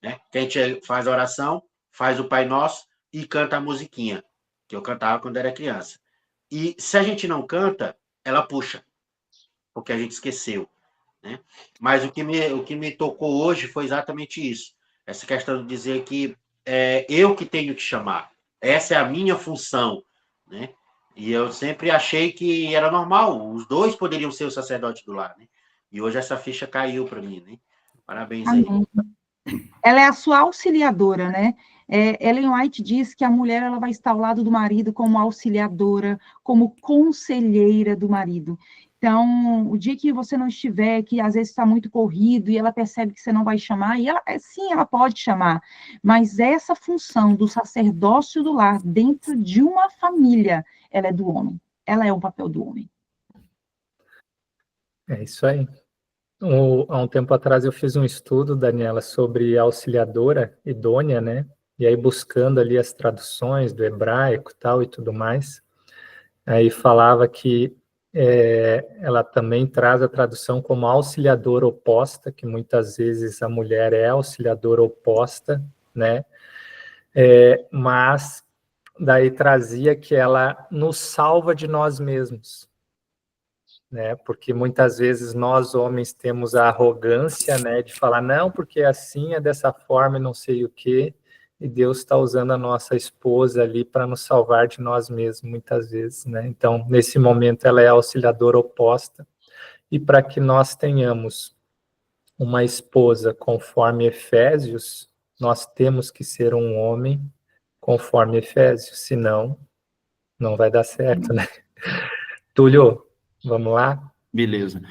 Né? Que a gente faz a oração, faz o Pai Nosso e canta a musiquinha, que eu cantava quando era criança. E se a gente não canta, ela puxa, porque a gente esqueceu. Né? Mas o que me tocou hoje foi exatamente isso. Essa questão de dizer que é eu que tenho que chamar. Essa é a minha função. Né? E eu sempre achei que era normal, os dois poderiam ser o sacerdote do lar. Né? E hoje essa ficha caiu para mim. Né? Parabéns aí. Amém. Ela é a sua auxiliadora, né? Ellen White diz que a mulher ela vai estar ao lado do marido como auxiliadora, como conselheira do marido. Então, o dia que você não estiver, que às vezes está muito corrido e ela percebe que você não vai chamar, e ela, sim, ela pode chamar, mas essa função do sacerdócio do lar dentro de uma família, ela é do homem. Ela é o papel do homem. É isso aí. Há um tempo atrás eu fiz um estudo, Daniela, sobre auxiliadora idônea, né? E aí buscando ali as traduções do hebraico e tudo mais, aí falava que ela também traz a tradução como auxiliadora oposta, que muitas vezes a mulher é auxiliadora oposta, né? Mas daí trazia que ela nos salva de nós mesmos. Né, porque muitas vezes nós homens temos a arrogância, né, de falar não, porque assim é dessa forma e não sei o quê, e Deus está usando a nossa esposa ali para nos salvar de nós mesmos muitas vezes, né? Então nesse momento ela é a auxiliadora oposta, e para que nós tenhamos uma esposa conforme Efésios, nós temos que ser um homem conforme Efésios, senão não vai dar certo, né? Túlio, vamos lá? Beleza.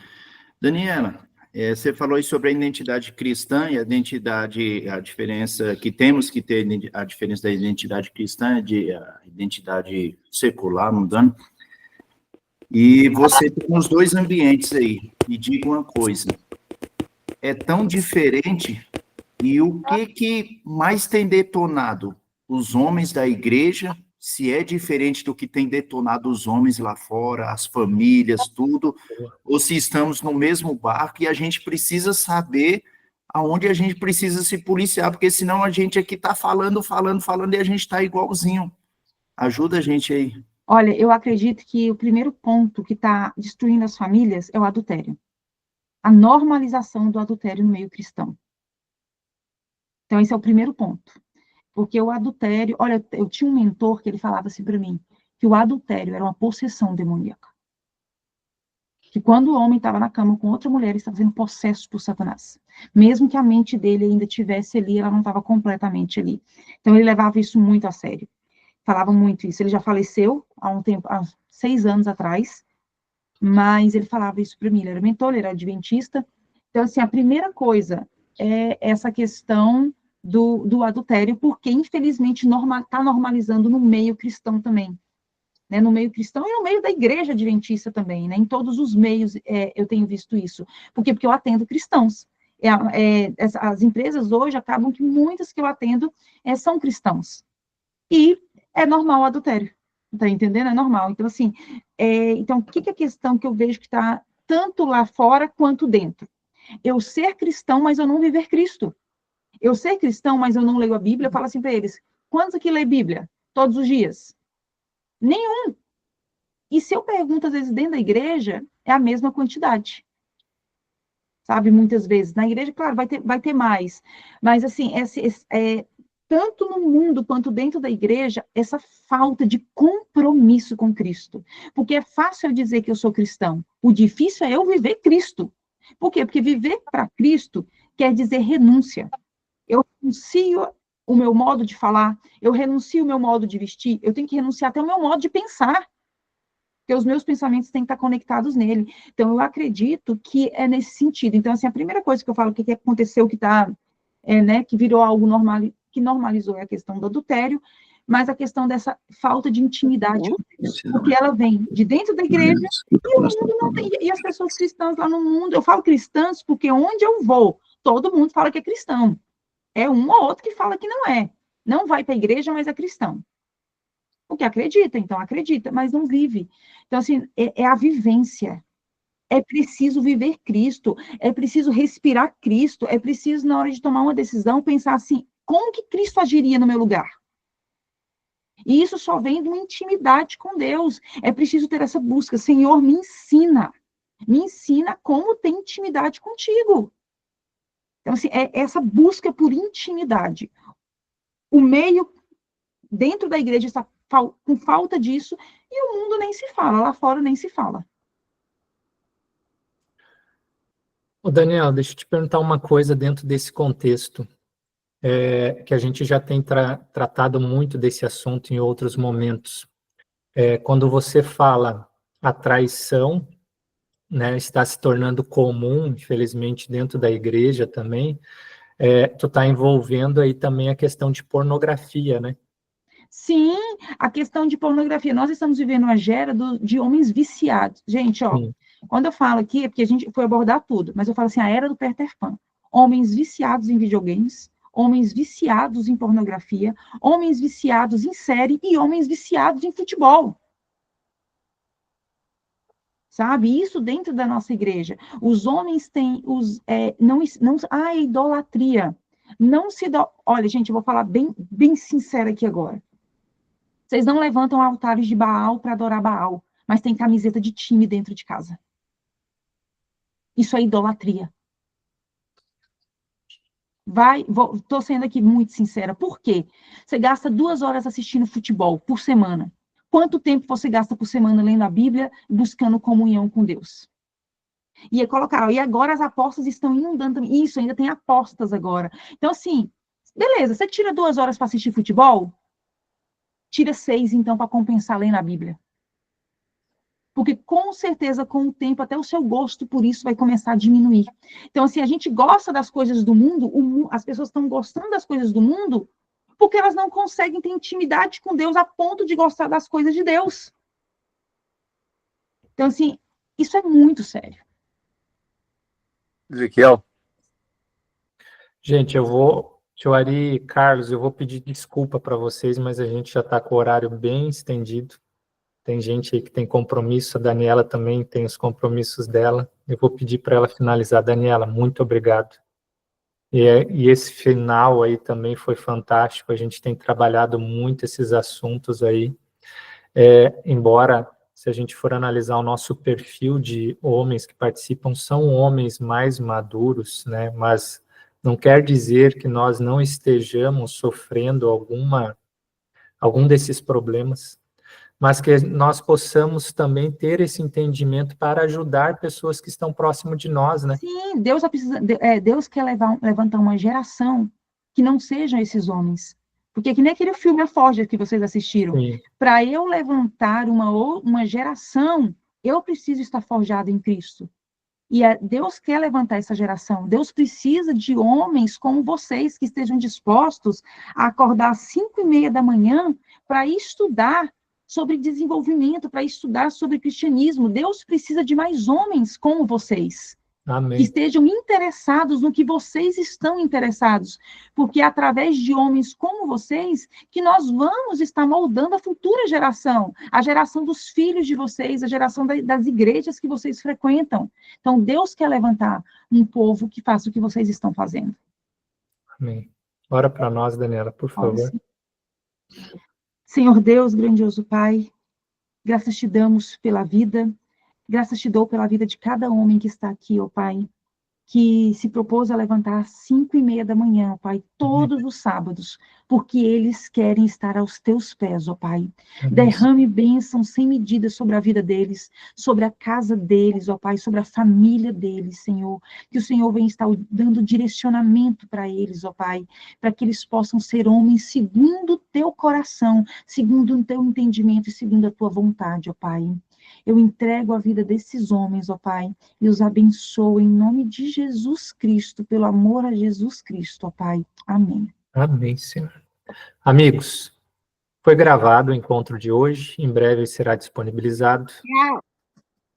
Daniela, você falou aí sobre a identidade cristã e a diferença que temos que ter, a diferença da identidade cristã e a identidade secular, mundana. E você tem os dois ambientes aí. Me diga uma coisa. É tão diferente, e o que mais tem detonado os homens da igreja, se é diferente do que tem detonado os homens lá fora, as famílias, tudo, ou se estamos no mesmo barco e a gente precisa saber aonde a gente precisa se policiar, porque senão a gente aqui está falando e a gente está igualzinho. Ajuda a gente aí. Olha, eu acredito que o primeiro ponto que está destruindo as famílias é o adultério. A normalização do adultério no meio cristão. Então, esse é o primeiro ponto. Porque o adultério... Olha, eu tinha um mentor que ele falava assim para mim, que o adultério era uma possessão demoníaca. Que quando o homem estava na cama com outra mulher, ele estava sendo possesso por Satanás. Mesmo que a mente dele ainda estivesse ali, ela não estava completamente ali. Então, ele levava isso muito a sério. Falava muito isso. Ele já faleceu há um tempo, há 6 anos atrás, mas ele falava isso para mim. Ele era mentor, ele era adventista. Então, assim, a primeira coisa é essa questão do adultério, porque, infelizmente, está normalizando no meio cristão também. Né, no meio cristão e no meio da igreja adventista também, né, em todos os meios eu tenho visto isso. Por quê? Porque eu atendo cristãos. As empresas hoje acabam que muitas que eu atendo são cristãos. E é normal o adultério. Tá entendendo? É normal. Então, assim, então, o que é a questão que eu vejo que está tanto lá fora quanto dentro? Eu ser cristão, mas eu não viver Cristo. Eu ser cristão, mas eu não leio a Bíblia, eu falo assim para eles, quantos aqui lê Bíblia? Todos os dias? Nenhum. E se eu pergunto, às vezes, dentro da igreja, é a mesma quantidade. Sabe? Muitas vezes. Na igreja, claro, vai ter mais. Mas, assim, tanto no mundo quanto dentro da igreja, essa falta de compromisso com Cristo. Porque é fácil eu dizer que eu sou cristão. O difícil é eu viver Cristo. Por quê? Porque viver para Cristo quer dizer renúncia. Eu renuncio o meu modo de falar, eu renuncio o meu modo de vestir, eu tenho que renunciar até o meu modo de pensar, porque os meus pensamentos têm que estar conectados nele. Então, eu acredito que é nesse sentido. Então, assim, a primeira coisa que eu falo, que aconteceu, que né, que virou algo normal, que normalizou é a questão do adultério, mas a questão dessa falta de intimidade com Deus, porque ela vem de dentro da igreja e o mundo não tem, e as pessoas cristãs lá no mundo, eu falo cristãs porque onde eu vou, todo mundo fala que é cristão. É um ou outro que fala que não é. Não vai para a igreja, mas é cristão. Porque acredita, então acredita, mas não vive. Então, assim, é a vivência. É preciso viver Cristo, é preciso respirar Cristo, é preciso, na hora de tomar uma decisão, pensar assim, como que Cristo agiria no meu lugar? E isso só vem de uma intimidade com Deus. É preciso ter essa busca. Senhor, me ensina como ter intimidade contigo. Então, assim, é essa busca por intimidade. O meio, dentro da igreja, está com falta disso, e o mundo nem se fala, lá fora nem se fala. Ô Daniel, deixa eu te perguntar uma coisa dentro desse contexto, que a gente já tem tratado muito desse assunto em outros momentos. Quando você fala a traição, né, está se tornando comum, infelizmente, dentro da igreja também, tu está envolvendo aí também a questão de pornografia, né? Sim, a questão de pornografia. Nós estamos vivendo uma era de homens viciados. Gente, ó, quando eu falo aqui, é porque a gente foi abordar tudo, mas eu falo assim, a era do Peter Pan. Homens viciados em videogames, homens viciados em pornografia, homens viciados em série e homens viciados em futebol. Sabe? Isso dentro da nossa igreja. Os homens têm a idolatria. Olha, gente, eu vou falar bem sincera aqui agora. Vocês não levantam altares de Baal para adorar Baal, mas tem camiseta de time dentro de casa. Isso é idolatria. Estou sendo aqui muito sincera. Por quê? Você gasta 2 horas assistindo futebol por semana. Quanto tempo você gasta por semana lendo a Bíblia, buscando comunhão com Deus? E agora as apostas estão inundando também. Isso, ainda tem apostas agora. Então, assim, beleza, você tira 2 horas para assistir futebol? Tira 6, então, para compensar lendo a Bíblia. Porque, com certeza, com o tempo, até o seu gosto por isso vai começar a diminuir. Então, assim, a gente gosta das coisas do mundo, as pessoas estão gostando das coisas do mundo, porque elas não conseguem ter intimidade com Deus a ponto de gostar das coisas de Deus. Então, assim, isso é muito sério. Ezequiel. Gente, Tio Ari e Carlos, eu vou pedir desculpa para vocês, mas a gente já está com o horário bem estendido. Tem gente aí que tem compromisso, a Daniela também tem os compromissos dela. Eu vou pedir para ela finalizar. Daniela, muito obrigado. E esse final aí também foi fantástico, a gente tem trabalhado muito esses assuntos aí, embora, se a gente for analisar o nosso perfil de homens que participam, são homens mais maduros, né, mas não quer dizer que nós não estejamos sofrendo algum desses problemas, mas que nós possamos também ter esse entendimento para ajudar pessoas que estão próximo de nós, né? Sim, Deus quer levantar uma geração que não sejam esses homens. Porque que nem aquele filme A Forja que vocês assistiram. Para eu levantar uma geração, eu preciso estar forjado em Cristo. E Deus quer levantar essa geração. Deus precisa de homens como vocês, que estejam dispostos a acordar às 5:30 da manhã para estudar sobre desenvolvimento, para estudar sobre cristianismo. Deus precisa de mais homens como vocês. Amém. Que estejam interessados no que vocês estão interessados, porque é através de homens como vocês que nós vamos estar moldando a futura geração, a geração dos filhos de vocês, a geração das igrejas que vocês frequentam. Então, Deus quer levantar um povo que faça o que vocês estão fazendo. Amém. Ora para nós, Daniela, por favor. Senhor Deus, grandioso Pai, graças te damos pela vida, graças te dou pela vida de cada homem que está aqui, ó Pai, que se propôs a levantar às 5:30 da manhã, ó Pai, todos os sábados, porque eles querem estar aos teus pés, ó Pai. Derrame bênção sem medida sobre a vida deles, sobre a casa deles, ó Pai, sobre a família deles, Senhor. Que o Senhor venha estar dando direcionamento para eles, ó Pai, para que eles possam ser homens segundo o teu coração, segundo o teu entendimento e segundo a tua vontade, ó Pai. Eu entrego a vida desses homens, ó Pai, e os abençoo em nome de Jesus Cristo, pelo amor a Jesus Cristo, ó Pai. Amém. Amém, Senhor. Amigos, foi gravado o encontro de hoje, em breve será disponibilizado.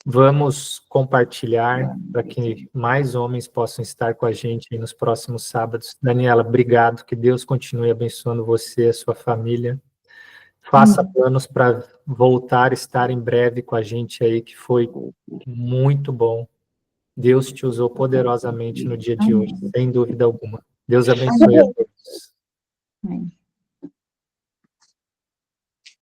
Vamos compartilhar para que mais homens possam estar com a gente aí nos próximos sábados. Daniela, obrigado, que Deus continue abençoando você, a sua família. Faça planos para voltar a estar em breve com a gente aí, que foi muito bom. Deus te usou poderosamente no dia de hoje, sem dúvida alguma. Deus abençoe a todos. Amém.